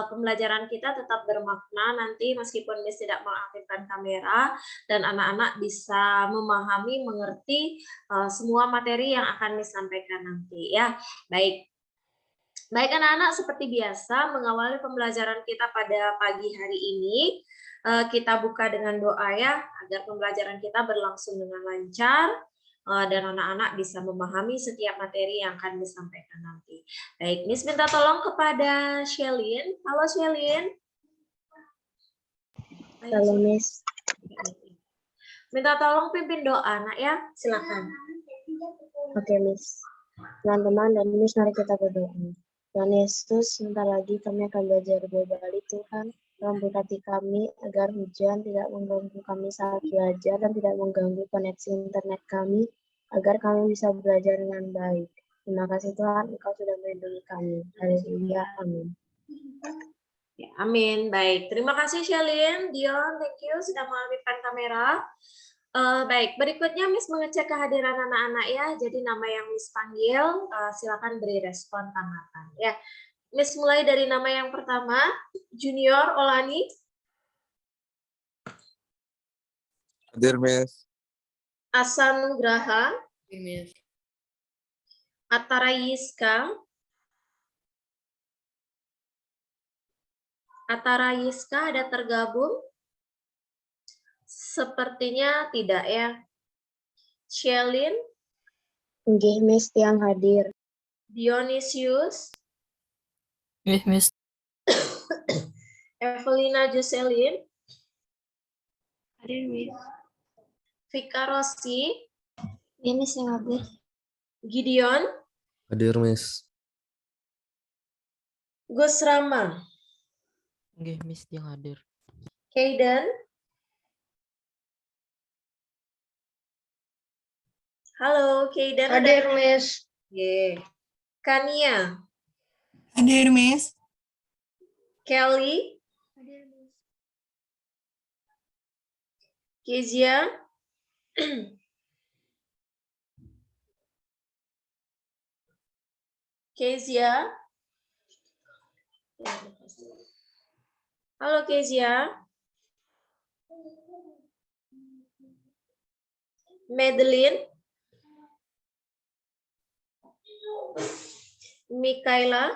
Speaker 10: pembelajaran kita tetap bermakna nanti meskipun Miss tidak mengaktifkan kamera dan anak-anak bisa memahami, mengerti semua materi yang akan Miss sampaikan nanti ya. Baik. Baik anak-anak, seperti biasa mengawali pembelajaran kita pada pagi hari ini, kita buka dengan doa ya, agar pembelajaran kita berlangsung dengan lancar, dan anak-anak bisa memahami setiap materi yang akan disampaikan nanti. Baik, Miss minta tolong kepada Shelin. Halo Shelin.
Speaker 3: Halo Miss.
Speaker 10: Minta tolong pimpin doa, nak ya, silakan.
Speaker 3: Oke Miss. Teman-teman dan Miss, mari kita berdoa. Tuhan Yesus, sebentar lagi kami akan belajar berbalik Tuhan. Tolong berkati kami agar hujan tidak mengganggu kami saat belajar dan tidak mengganggu koneksi internet kami, agar kami bisa belajar dengan baik. Terima kasih Tuhan, Engkau sudah melindungi kami. Haleluya, amin.
Speaker 10: Ya, amin. Baik, terima kasih Shelin, Dion, thank you sudah mengaktifkan kamera. Baik, berikutnya Miss mengecek kehadiran anak-anak ya. Jadi nama yang Miss panggil, silakan beri respon tanggapan ya. Miss mulai dari nama yang pertama, Junior Olani.
Speaker 5: Hadir, Miss.
Speaker 10: Asan Nugraha.
Speaker 2: Miss.
Speaker 10: Atara Yiska. Atara Yiska ada tergabung? Sepertinya tidak ya. Shelin.
Speaker 3: Nggih Miss, tiang hadir.
Speaker 10: Dionysius.
Speaker 2: Miss.
Speaker 10: Evelina Jocelyn.
Speaker 3: Hadir Miss.
Speaker 10: Vika Rosi.
Speaker 3: Nggih Miss, yang hadir.
Speaker 10: Gideon.
Speaker 4: Hadir, Miss.
Speaker 10: Gus Rama.
Speaker 2: Nggih, Miss yang hadir.
Speaker 10: Kaiden. Halo, Kaiden.
Speaker 7: Hadir, Miss.
Speaker 10: Oke. Kania.
Speaker 2: Hadir, Miss.
Speaker 10: Kelly. Kezia. Kezia. Halo Kezia. Madeline. Mikaela.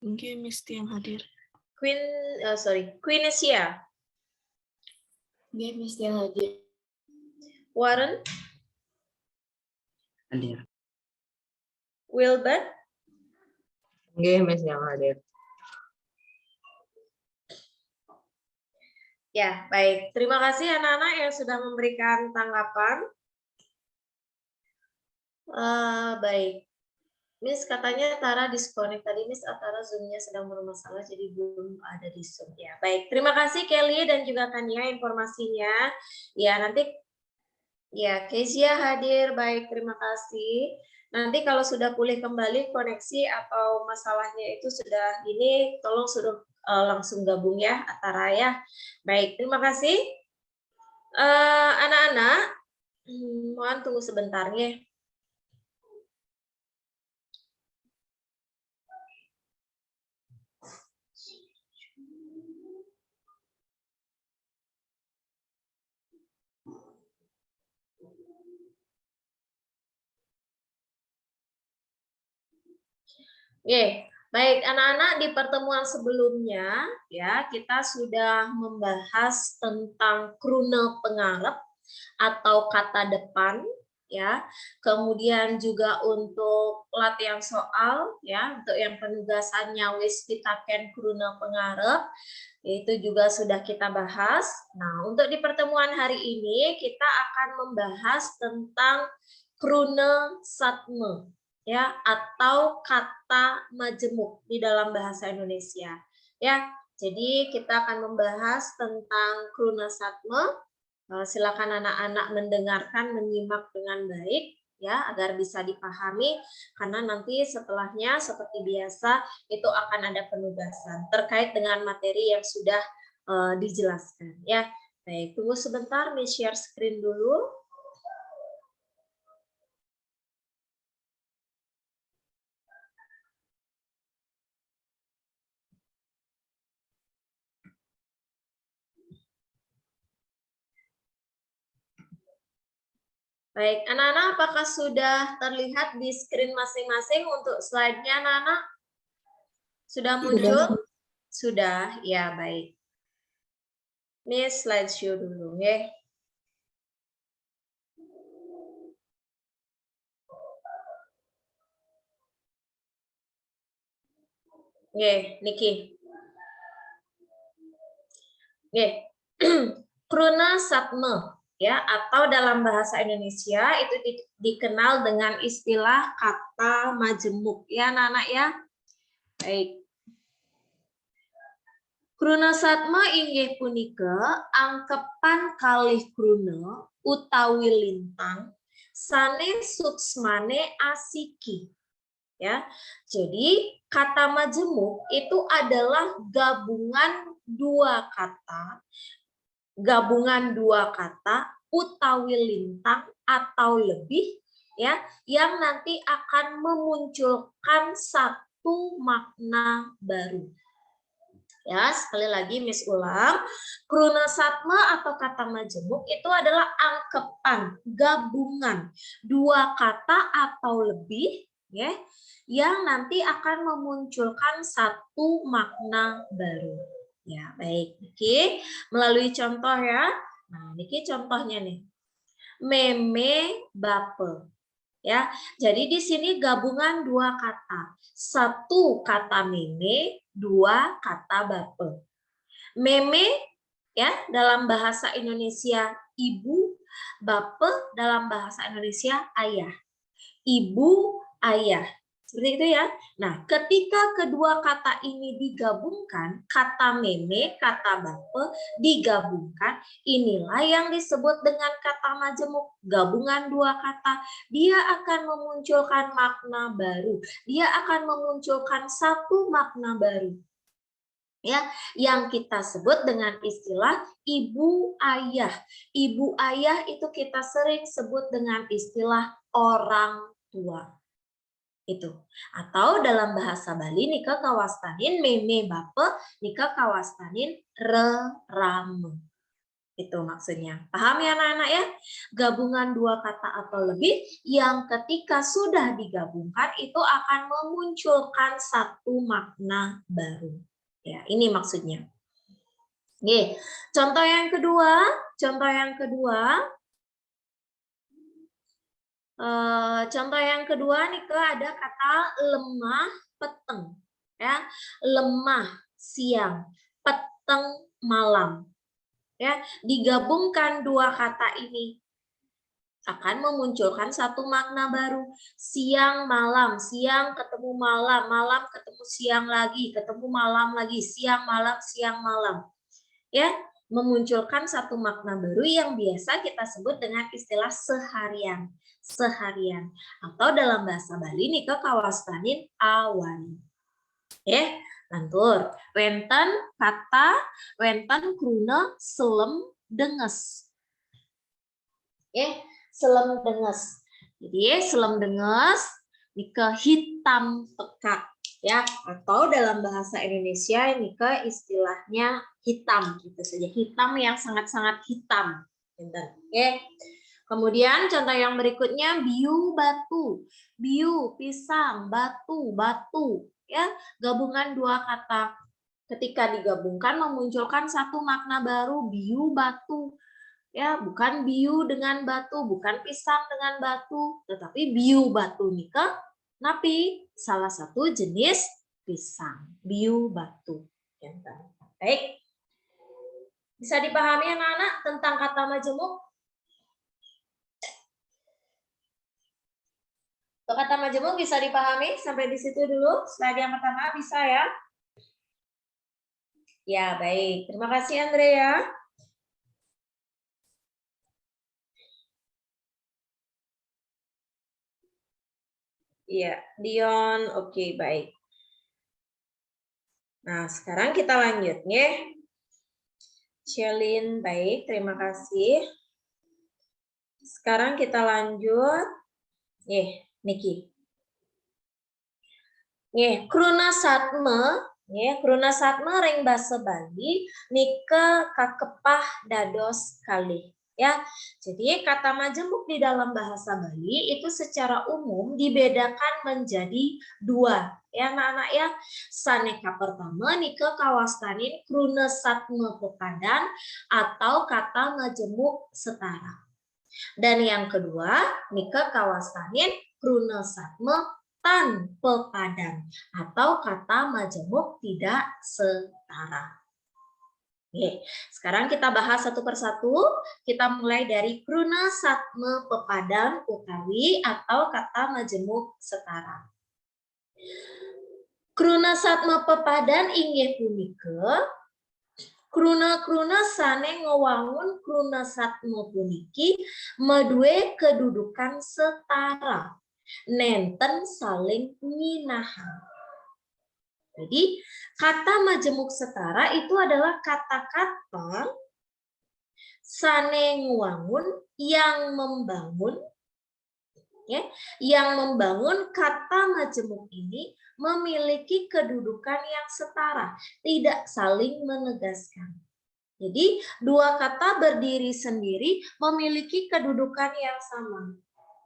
Speaker 3: Nggih Miss, tiang hadir.
Speaker 10: Queenesia.
Speaker 3: Nggih Miss, tiang hadir.
Speaker 10: Warren.
Speaker 1: Hadir.
Speaker 10: Wilbert.
Speaker 7: Nggih, Miss yang hadir.
Speaker 10: Ya, baik. Terima kasih anak-anak yang sudah memberikan tanggapan. Baik. Miss katanya Tara disconnect tadi, Miss Tara Zoom-nya sedang bermasalah jadi belum ada di Zoom ya. Baik, terima kasih Kelly dan juga Tania informasinya. Ya, nanti ya Kezia hadir. Baik, terima kasih. Nanti kalau sudah pulih kembali koneksi atau masalahnya itu sudah ini, tolong suruh langsung gabung ya Tara ya. Baik, terima kasih. Anak-anak, mohon tunggu sebentar ya. Oke, baik anak-anak, di pertemuan sebelumnya ya kita sudah membahas tentang krune pengarep atau kata depan ya. Kemudian juga untuk latihan soal ya, untuk yang penugasannya wis pitaken krune pengarep itu juga sudah kita bahas. Nah, untuk di pertemuan hari ini kita akan membahas tentang krune satme ya, atau kata majemuk di dalam bahasa Indonesia. Ya, jadi kita akan membahas tentang kruna satme. Silakan anak-anak mendengarkan, menyimak dengan baik ya agar bisa dipahami, karena nanti setelahnya seperti biasa itu akan ada penugasan terkait dengan materi yang sudah dijelaskan ya. Baik, tunggu sebentar, Miss share screen dulu. Baik, anak-anak, apakah sudah terlihat di screen masing-masing untuk slide-nya, anak-anak? Sudah muncul? Sudah, ya baik. Ini slideshow dulu, ya. Oke, Niki. Oke, kruna satme. Ya, atau dalam bahasa Indonesia itu dikenal dengan istilah kata majemuk ya anak-anak ya. Baik. Kruna satme inggih punika angkepan kalih kruna utawi lintang sanes suksmane asiki. Ya. Jadi kata majemuk itu adalah gabungan dua kata utawi lintang atau lebih ya yang nanti akan memunculkan satu makna baru. Ya, sekali lagi Miss ulang, kruna satme atau kata majemuk itu adalah angkepan, gabungan dua kata atau lebih ya yang nanti akan memunculkan satu makna baru. Ya, baik. Niki melalui contoh ya. Nah, Niki contohnya nih. Meme bape. Ya. Jadi di sini gabungan dua kata. Satu kata meme, dua kata bape. Meme ya dalam bahasa Indonesia ibu, bape dalam bahasa Indonesia ayah. Ibu, ayah. Seperti itu ya. Nah, ketika kedua kata ini digabungkan, kata meme, kata bape digabungkan, inilah yang disebut dengan kata majemuk. Gabungan dua kata, dia akan memunculkan makna baru. Dia akan memunculkan satu makna baru. Ya, yang kita sebut dengan istilah ibu ayah. Ibu ayah itu kita sering sebut dengan istilah orang tua. Itu. Atau dalam bahasa Bali nika kawastanin meme bape nika kawastanin rame. Itu maksudnya. Paham ya anak-anak ya? Gabungan dua kata atau lebih yang ketika sudah digabungkan itu akan memunculkan satu makna baru. Ya, ini maksudnya. Oke, contoh yang kedua nih ada kata lemah peteng ya, lemah siang, peteng malam ya, digabungkan dua kata ini akan memunculkan satu makna baru. Siang malam, siang ketemu malam, malam ketemu siang lagi, ketemu malam lagi, siang malam ya, memunculkan satu makna baru yang biasa kita sebut dengan istilah seharian atau dalam bahasa Bali nika kawastanin awan. Lantur, wenten kruna selem denges. Selem denges. Jadi selem denges nika hitam pekat ya, atau dalam bahasa Indonesia nika istilahnya hitam gitu saja, hitam yang sangat-sangat hitam. Kemudian contoh yang berikutnya biu batu, biu pisang, batu ya, gabungan dua kata ketika digabungkan memunculkan satu makna baru, biu batu ya, bukan biu dengan batu, bukan pisang dengan batu, tetapi biu batu nika napi salah satu jenis pisang, biu batu. Baik, bisa dipahami anak-anak tentang kata majemuk? Untuk kata majemuk bisa dipahami sampai di situ dulu. Slide yang pertama bisa ya? Ya, baik. Terima kasih Andrea. Iya, Dion. Oke, baik. Nah, sekarang kita lanjut ya. Shelin, baik. Terima kasih. Sekarang kita lanjut. Niki. Kruna satme. Kruna satme ring basa Bali nika kakepah dados kalih. Ya, jadi kata majemuk di dalam bahasa Bali itu secara umum dibedakan menjadi dua. Ya, anak-anak ya. Saneka pertama nika kawastanin kruna satme pepadan atau kata majemuk setara. Dan yang kedua nika kawastanin kruna satme tan pepadan atau kata majemuk tidak setara. Oke, sekarang kita bahas satu persatu. Kita mulai dari kruna satme pepadan utawi atau kata majemuk setara. Kruna satme pepadan inggih punika kruna-kruna sane ngewangun kruna satme puniki medue kedudukan setara. Nenten saling nginahan. Jadi kata majemuk setara itu adalah kata-kata sane nguangun yang membangun, ya, yang membangun kata majemuk ini memiliki kedudukan yang setara, tidak saling menegaskan. Jadi dua kata berdiri sendiri memiliki kedudukan yang sama.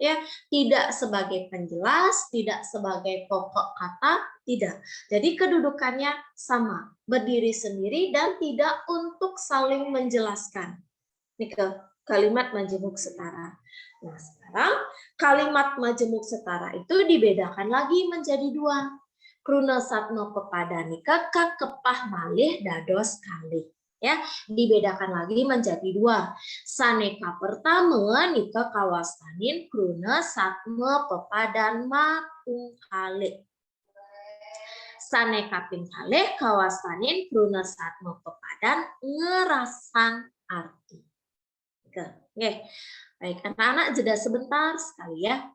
Speaker 10: Ya, tidak sebagai penjelas, tidak sebagai pokok kata, tidak. Jadi kedudukannya sama, berdiri sendiri dan tidak untuk saling menjelaskan. Ini kalimat majemuk setara. Nah, sekarang kalimat majemuk setara itu dibedakan lagi menjadi dua. Kruna satme pepadanika kakepah malih dados kalih. Ya, dibedakan lagi menjadi dua. Saneka pertama nika kawastanin kruna satme pepadan matung kalih. Saneka ping kalih kawastanin kruna satme pepadan ngerasang arti. Oke, baik anak-anak jeda sebentar sekali ya.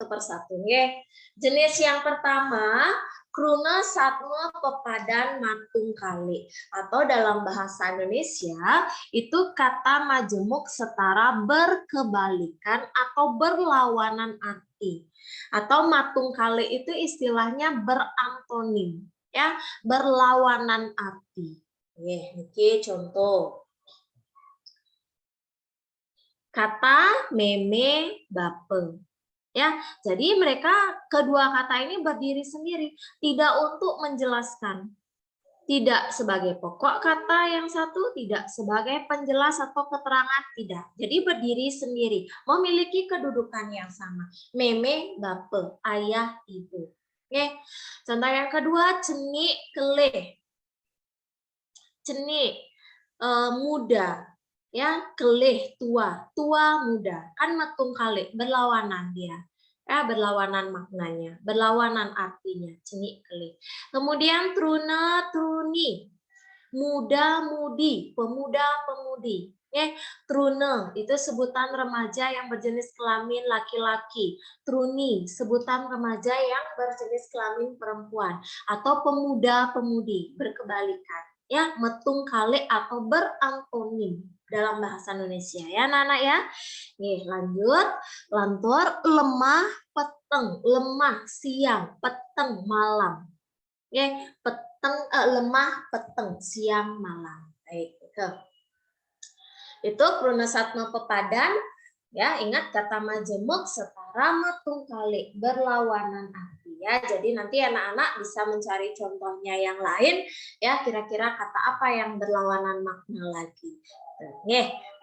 Speaker 10: Persatu ya. Jenis yang pertama kruna satme pepadan matung kali atau dalam bahasa Indonesia itu kata majemuk setara berkebalikan atau berlawanan arti. Atau matung kali itu istilahnya berantonim ya, berlawanan arti. Niki contoh. Kata meme bape. Ya, jadi mereka kedua kata ini berdiri sendiri, tidak untuk menjelaskan. Tidak sebagai pokok kata yang satu, tidak sebagai penjelas atau keterangan, tidak. Jadi berdiri sendiri, memiliki kedudukan yang sama. Meme, bape, ayah, ibu. Oke. Contoh yang kedua, cenik, keleh. Cenik, muda. Ya, kelih tua, tua muda, kan metung kali, berlawanan dia. Ya, berlawanan maknanya, berlawanan artinya, cenik kelih. Kemudian truna truni, muda mudi, pemuda pemudi. Trune itu sebutan remaja yang berjenis kelamin laki-laki. Truni sebutan remaja yang berjenis kelamin perempuan atau pemuda pemudi, berkebalikan. Ya, metung kali atau berantonim dalam bahasa Indonesia ya anak-anak ya. Nih lanjut, lantur, lemah, peteng, lemah, siang, peteng, malam. Peteng, lemah, peteng, siang, malam. Baik, itu kruna satme pepadan. Ya, ingat kata majemuk setara metung kali, berlawanan arti ya. Jadi nanti anak-anak bisa mencari contohnya yang lain ya, kira-kira kata apa yang berlawanan makna lagi.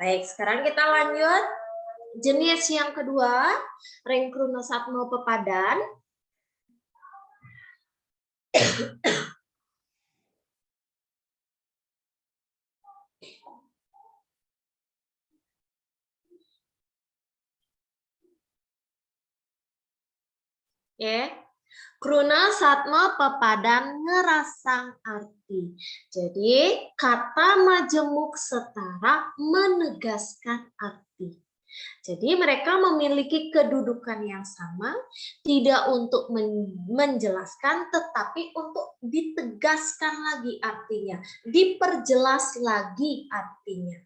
Speaker 10: Baik, sekarang kita lanjut. Jenis yang kedua, ring kruna satme pepadan. Ya. Kruna satma pepadan ngerasang arti. Jadi kata majemuk setara menegaskan arti. Jadi mereka memiliki kedudukan yang sama, tidak untuk menjelaskan, tetapi untuk ditegaskan lagi artinya, diperjelas lagi artinya.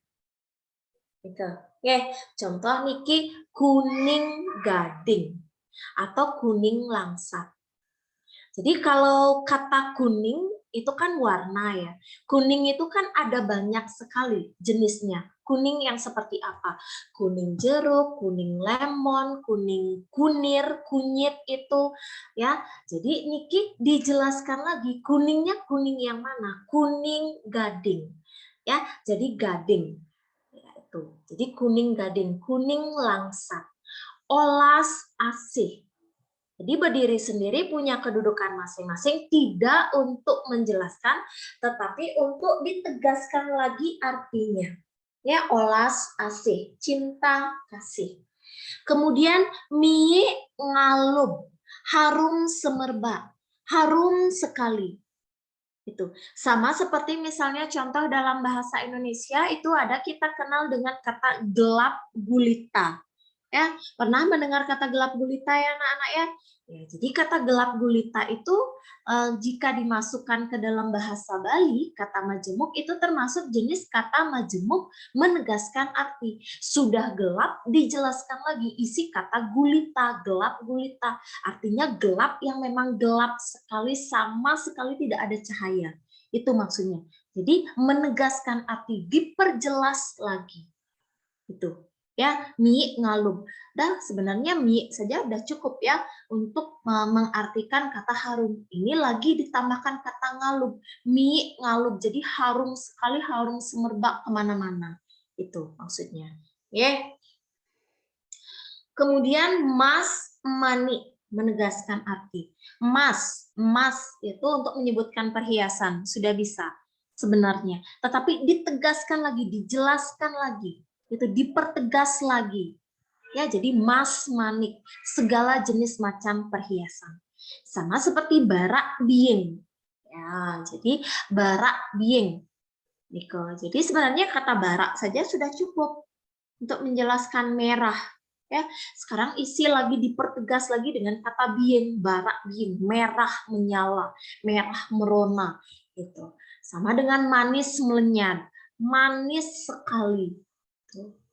Speaker 10: Gitu. Oke, contoh niki kuning gading atau kuning langsat. Jadi kalau kata kuning itu kan warna ya. Kuning itu kan ada banyak sekali jenisnya. Kuning yang seperti apa? Kuning jeruk, kuning lemon, kuning kunir, kunyit itu ya. Jadi niki dijelaskan lagi kuningnya kuning yang mana? Kuning gading. Ya, jadi gading. Ya, itu. Jadi kuning gading, kuning langsat. Olas asih. Jadi berdiri sendiri punya kedudukan masing-masing, tidak untuk menjelaskan, tetapi untuk ditegaskan lagi artinya. Ya, olas asih, cinta kasih. Kemudian mie ngalub, harum semerbak, harum sekali. Itu sama seperti misalnya contoh dalam bahasa Indonesia itu ada kita kenal dengan kata gelap gulita. Ya, pernah mendengar kata gelap gulita ya anak-anak ya? Ya, jadi kata gelap gulita itu jika dimasukkan ke dalam bahasa Bali, kata majemuk itu termasuk jenis kata majemuk menegaskan arti. Sudah gelap, dijelaskan lagi isi kata gulita, gelap gulita. Artinya gelap yang memang gelap sekali, sama sekali tidak ada cahaya. Itu maksudnya. Jadi menegaskan arti, diperjelas lagi. Itu. Ya, mie ngalub. Dan sebenarnya mie saja udah cukup ya untuk mengartikan kata harum. Ini lagi ditambahkan kata ngalub. Mie ngalub, jadi harum sekali, harum semerbak kemana-mana. Itu maksudnya. Ya. Kemudian mas mani, menegaskan arti. Mas itu untuk menyebutkan perhiasan, sudah bisa sebenarnya. Tetapi ditegaskan lagi, dijelaskan lagi. Itu dipertegas lagi ya, jadi mas manik, segala jenis macam perhiasan. Sama seperti barak bieng ya, jadi barak bieng. Jadi sebenarnya kata barak saja sudah cukup untuk menjelaskan merah ya. Sekarang isi lagi, dipertegas lagi dengan kata bieng, barak bieng, merah menyala, merah merona. Itu sama dengan manis melenyap, manis sekali.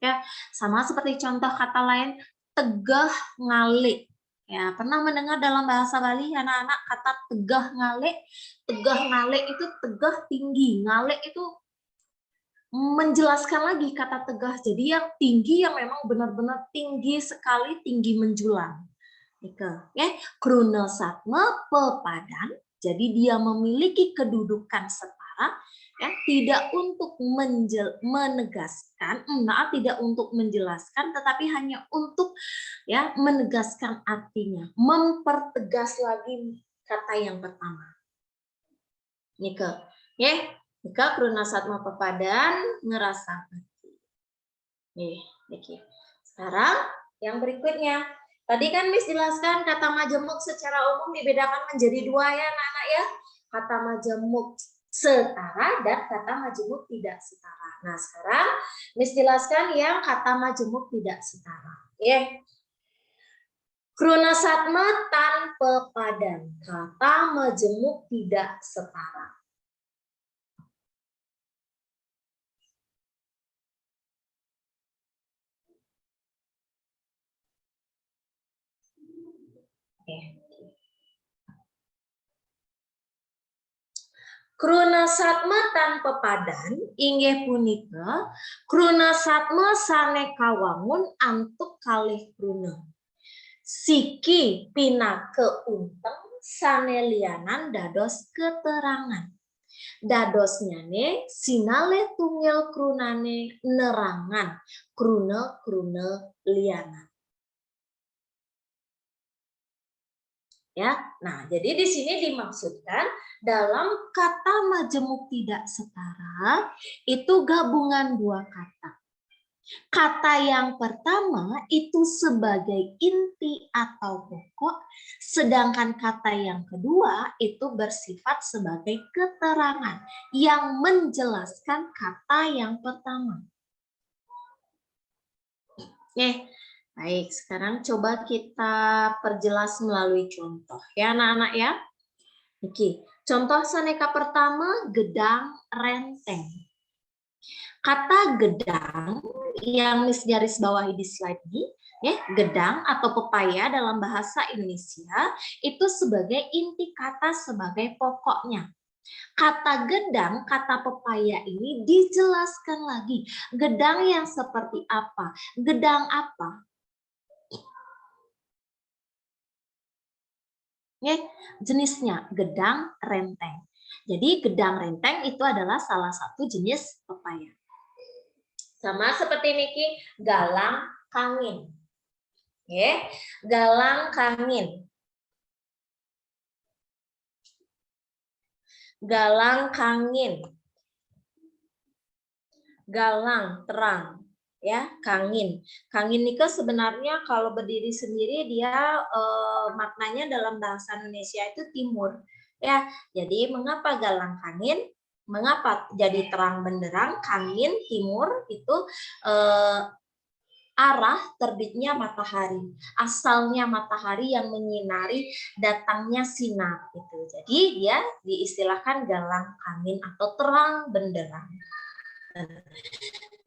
Speaker 10: Ya, sama seperti contoh kata lain tegah ngalik. Ya, pernah mendengar dalam bahasa Bali anak-anak kata tegah ngalik? Tegah ngalik itu tegah tinggi, ngalik itu menjelaskan lagi kata tegah. Jadi yang tinggi yang memang benar-benar tinggi sekali, tinggi menjulang. Ya, kruna satma pepadan. Jadi dia memiliki kedudukan setara. Ya, tidak untuk menegaskan, tidak untuk menjelaskan, tetapi hanya untuk ya menegaskan artinya, mempertegas lagi kata yang pertama. Nika, ya, nika kruna satma pepadan ngerasa arti. Niki. Sekarang yang berikutnya, tadi kan Miss jelaskan kata majemuk secara umum dibedakan menjadi dua ya anak-anak ya, kata majemuk setara dan kata majemuk tidak setara. Nah, sekarang Miss jelaskan yang kata majemuk tidak setara. Kruna satma tanpa padan, kata majemuk tidak setara. Kruna satma tanpa padan inggih punika kruna satma saneka wangun antuk kalih kruna. Siki pinake unteng sanelianan dados keterangan. Dadosnya ne sinale tunggal krunane nerangan kruna lianan. Ya, nah jadi di sini dimaksudkan dalam kata majemuk tidak setara itu gabungan dua kata. Kata yang pertama itu sebagai inti atau pokok, sedangkan kata yang kedua itu bersifat sebagai keterangan yang menjelaskan kata yang pertama. Oke, baik. Sekarang coba kita perjelas melalui contoh ya anak-anak ya. Oke, contoh soneka pertama, gedang renteng. Kata gedang yang Miss garis bawahi di slide ini, ya, gedang atau pepaya dalam bahasa Indonesia itu sebagai inti kata sebagai pokoknya. Kata gedang, kata pepaya ini dijelaskan lagi. Gedang yang seperti apa? Gedang apa? Ya, jenisnya gedang renteng. Jadi gedang renteng itu adalah salah satu jenis pepaya. Sama seperti Niki, galang kangin. Oke, galang kangin. Galang kangin. Galang terang, ya, kangin. Kangin itu sebenarnya kalau berdiri sendiri dia maknanya dalam bahasa Indonesia itu timur. Ya, jadi mengapa galang kangin? Mengapa jadi terang benderang? Kangin timur itu arah terbitnya matahari, asalnya matahari yang menyinari datangnya sinar itu. Jadi dia diistilahkan galang kangin atau terang benderang.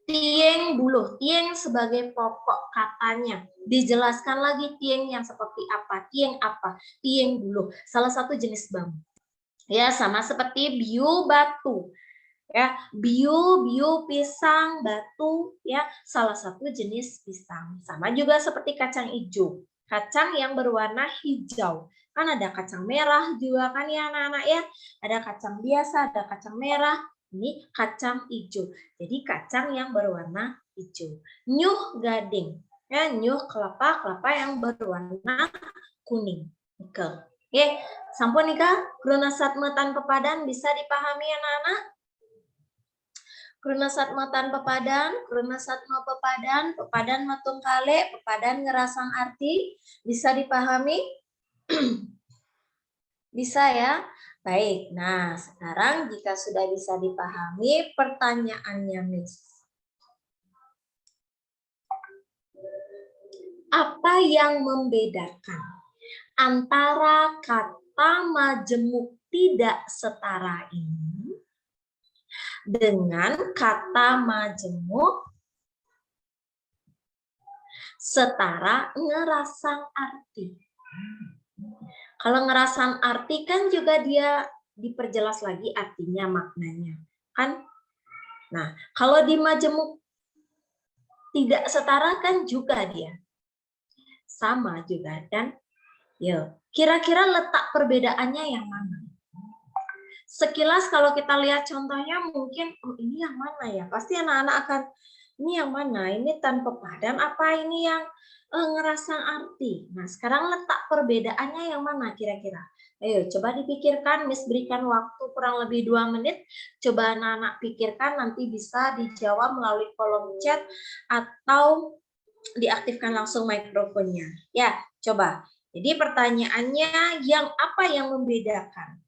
Speaker 10: Tieng buluh, tieng sebagai pokok katanya. Dijelaskan lagi tieng yang seperti apa, tieng apa, tieng buluh, salah satu jenis bambu. Ya, sama seperti biu batu. Ya, biu pisang, batu, ya, salah satu jenis pisang. Sama juga seperti kacang hijau. Kacang yang berwarna hijau. Kan ada kacang merah juga kan ya anak-anak ya. Ada kacang biasa, ada kacang merah. Ini kacang hijau. Jadi kacang yang berwarna hijau. Nyuh gading. Ya, nyuh kelapa yang berwarna kuning. Oke. Oke, sampun nika Kruna Satme Tan Pepadan bisa dipahami anak-anak? Kruna Satme Tan Pepadan, Kruna Satme Pepadan, Pepadan Matung Kale, Pepadan ngerasang arti, bisa dipahami? Bisa ya? Baik, nah sekarang jika sudah bisa dipahami, pertanyaannya Miss. Apa yang membedakan antara kata majemuk tidak setara ini dengan kata majemuk setara ngerasang arti? Kalau ngerasang arti kan juga dia diperjelas lagi artinya, maknanya. Kan? Nah, kalau di majemuk tidak setara kan juga dia. Sama juga dan yuk, kira-kira letak perbedaannya yang mana? Sekilas kalau kita lihat contohnya mungkin oh ini yang mana ya? Pasti anak-anak akan ini yang mana? Ini tanpa padan apa ini yang ngerasang arti? Nah, sekarang letak perbedaannya yang mana kira-kira? Ayo coba dipikirkan, Miss berikan waktu kurang lebih 2 menit. Coba anak-anak pikirkan, nanti bisa dijawab melalui kolom chat atau diaktifkan langsung mikrofonnya. Ya, coba. Jadi pertanyaannya yang apa yang membedakan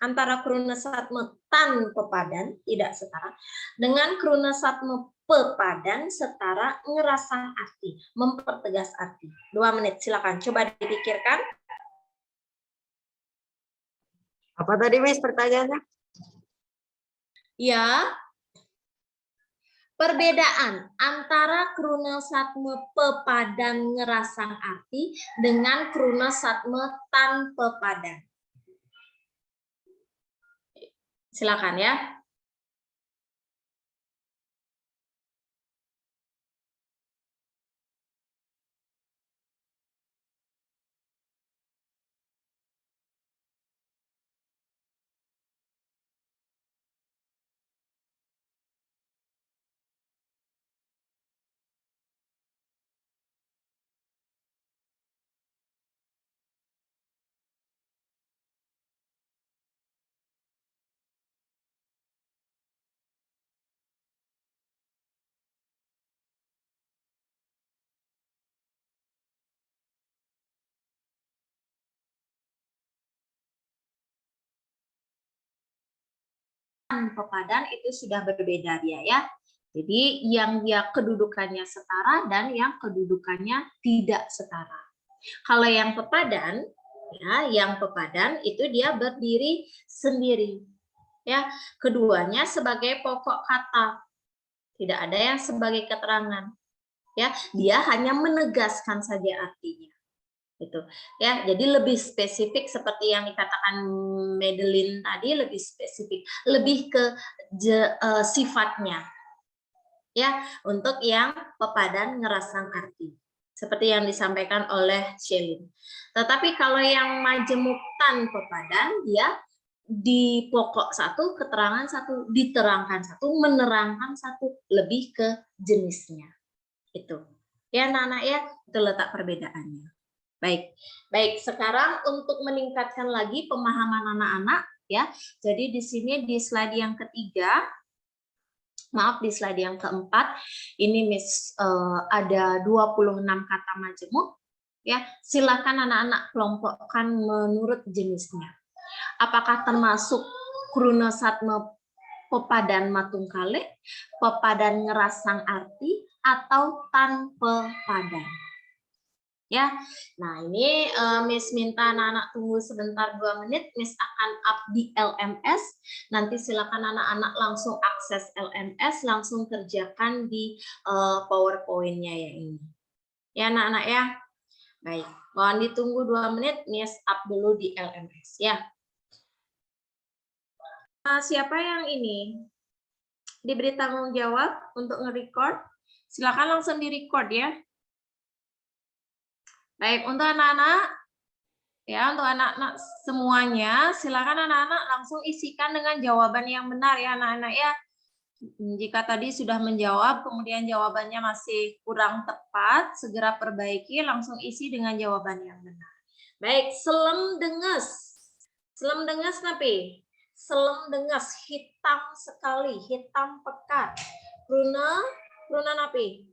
Speaker 10: antara Kruna Satme Tan Pepadan tidak setara dengan Kruna Satme Pepadan setara ngerasang arti, mempertegas arti. 2 menit, silakan coba dipikirkan.
Speaker 7: Apa tadi Miss pertanyaannya?
Speaker 10: Ya. Perbedaan antara Kruna Satme Pepadan ngerasang arti dengan Kruna Satme Tan Pepadan. Silakan ya. pepadan itu sudah berbeda dia ya. Jadi yang dia kedudukannya setara dan yang kedudukannya tidak setara. Kalau yang pepadan, ya, yang pepadan itu dia berdiri sendiri. Ya, keduanya sebagai pokok kata. Tidak ada yang sebagai keterangan. Ya, dia hanya menegaskan saja artinya. Gitu. Ya, jadi lebih spesifik seperti yang dikatakan Madeline tadi, lebih spesifik, lebih ke sifatnya. Ya, untuk yang pepadan ngerasang arti. Seperti yang disampaikan oleh Shelin. Tetapi kalau yang majemukan pepadan, dia di pokok satu, keterangan satu, diterangkan satu, menerangkan satu, lebih ke jenisnya. Itu. Ya, anak-anak ya, itu letak perbedaannya. Baik. Baik, sekarang untuk meningkatkan lagi pemahaman anak-anak ya. Jadi di sini di slide yang ketiga, maaf di slide yang keempat, ini Miss ada 26 kata majemuk ya. Silakan anak-anak kelompokkan menurut jenisnya. Apakah termasuk kruna satme pepadan matungkale, pepadan ngerasang arti, atau tanpa padan? Ya, nah ini Miss minta anak-anak tunggu sebentar 2 menit. Miss akan up di LMS. Nanti silakan anak-anak langsung akses LMS, langsung kerjakan di PowerPoint-nya yang ini. Ya anak-anak ya. Baik, mohon ditunggu 2 menit. Miss up dulu di LMS ya. Siapa yang ini diberi tanggung jawab untuk nge-record? Silakan langsung di-record ya. Baik, untuk anak-anak, ya untuk anak-anak semuanya, silakan anak-anak langsung isikan dengan jawaban yang benar ya anak-anak ya. Jika tadi sudah menjawab, kemudian jawabannya masih kurang tepat, segera perbaiki, langsung isi dengan jawaban yang benar. Baik, selem denges. Selem denges napi? Selem denges, hitam sekali, hitam pekat. Kruna napi?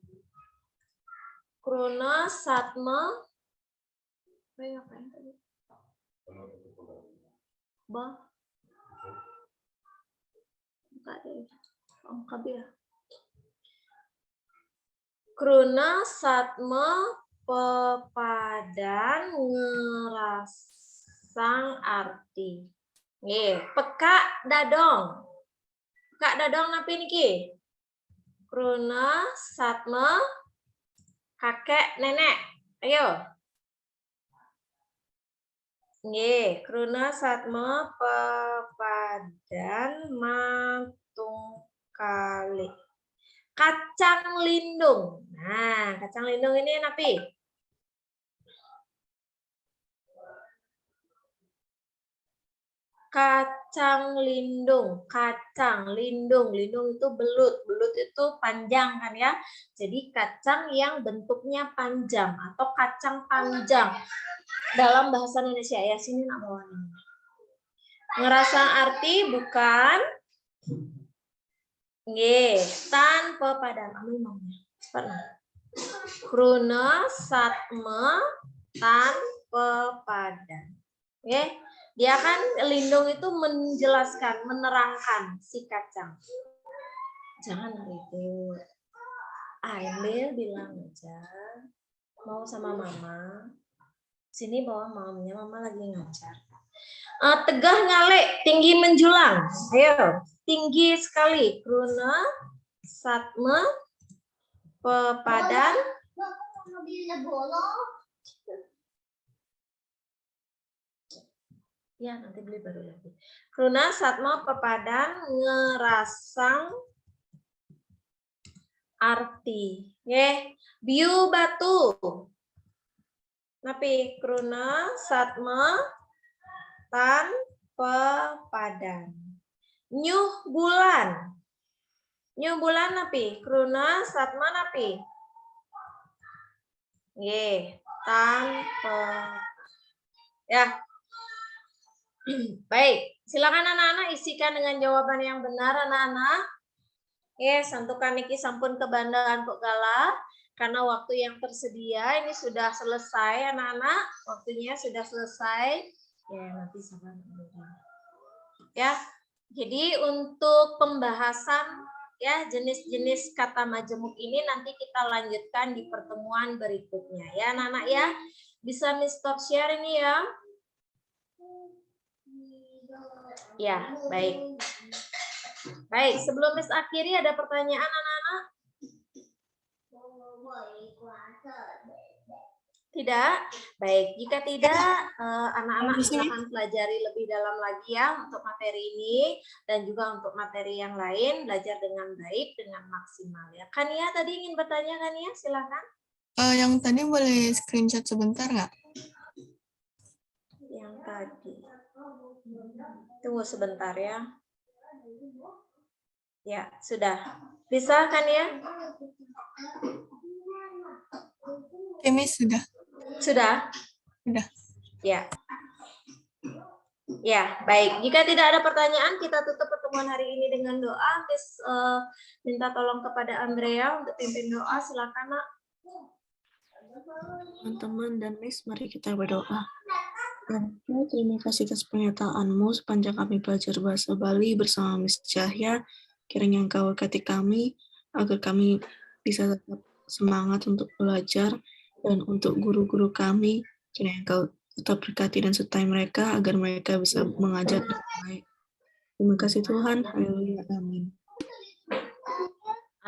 Speaker 10: Kruna satme Kruna satme pepadan ngerasang arti. Nggih, pekak dadong. Pekak dadong napi niki? Kruna satme kakek nenek. Ayo. Nggih, kruna satme pepadan matungkali. Kacang lindung. Nah, kacang lindung ini napi? Kacang lindung, lindung itu belut itu panjang kan ya. Jadi kacang yang bentuknya panjang atau kacang panjang dalam bahasa Indonesia ya. Sini nak bawa ini. Ngerasang arti bukan. Nggih, tanpa padan. Amin mamnya. Pernah. Kruna satme tanpa padan. Nggih. Dia kan lindung itu menjelaskan, menerangkan si kacang. Jangan ribut. Aimil bilang aja mau sama mama. Sini bawa mamanya, mama lagi ngajar. Tegah ngale, tinggi menjulang. Ayo, tinggi sekali. Kruna satme pepadan ya nanti beli baru lagi. Kruna satma pepadan ngerasang arti. Nggih, biu batu. Napi kruna satma tan pepadan. Nyuh bulan. Nyuh bulan napi? Kruna satma napi? Nggih, tan pe. Ya. Baik, silakan anak-anak isikan dengan jawaban yang benar anak-anak. Santukan niki sampun kebandaan Puk Gala karena waktu yang tersedia ini sudah selesai anak-anak, waktunya sudah selesai. Ya, nanti sabar. Ya. Jadi untuk pembahasan ya jenis-jenis kata majemuk ini nanti kita lanjutkan di pertemuan berikutnya ya anak-anak ya. Bisa Miss stop share ini ya. Ya, baik. Baik, sebelum Miss akhiri ada pertanyaan anak-anak? Tidak? Baik, jika tidak anak-anak silakan pelajari lebih dalam lagi ya untuk materi ini dan juga untuk materi yang lain belajar dengan baik, dengan maksimal ya. Kania tadi ingin bertanya Kania, silakan.
Speaker 2: Yang tadi boleh screenshot sebentar nggak?
Speaker 10: Yang tadi. Tunggu sebentar ya. Ya, sudah. Bisa Kania?
Speaker 2: Oke, Miss, sudah.
Speaker 10: Sudah?
Speaker 2: Sudah.
Speaker 10: Ya. Ya, baik. Jika tidak ada pertanyaan, kita tutup pertemuan hari ini dengan doa. Miss minta tolong kepada Andrea untuk pimpin doa. Silakan, Nak.
Speaker 11: Teman-teman dan Miss, mari kita berdoa. Terima kasih atas pernyataan-Mu sepanjang kami belajar bahasa Bali bersama Miss Cahya. Kiranya Engkau berkati kami, agar kami bisa tetap semangat untuk belajar, dan untuk guru-guru kami, kiranya Engkau tetap berkati dan sertai mereka, agar mereka bisa mengajar dengan baik. Terima kasih Tuhan. Haleluya. Amin.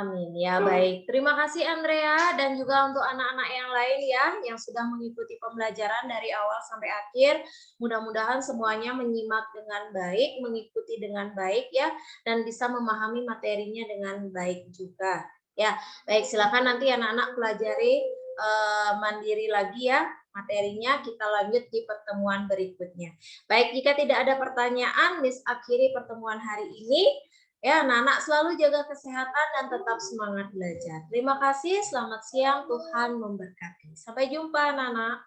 Speaker 10: Amin. Ya, baik. Terima kasih Andrea dan juga untuk anak-anak yang lain ya yang sudah mengikuti pembelajaran dari awal sampai akhir. Mudah-mudahan semuanya menyimak dengan baik, mengikuti dengan baik ya dan bisa memahami materinya dengan baik juga. Ya, baik silakan nanti anak-anak pelajari mandiri lagi ya materinya, kita lanjut di pertemuan berikutnya. Baik, jika tidak ada pertanyaan, Miss akhiri pertemuan hari ini. Ya, anak-anak selalu jaga kesehatan dan tetap semangat belajar. Terima kasih, selamat siang, Tuhan memberkati. Sampai jumpa, anak-anak.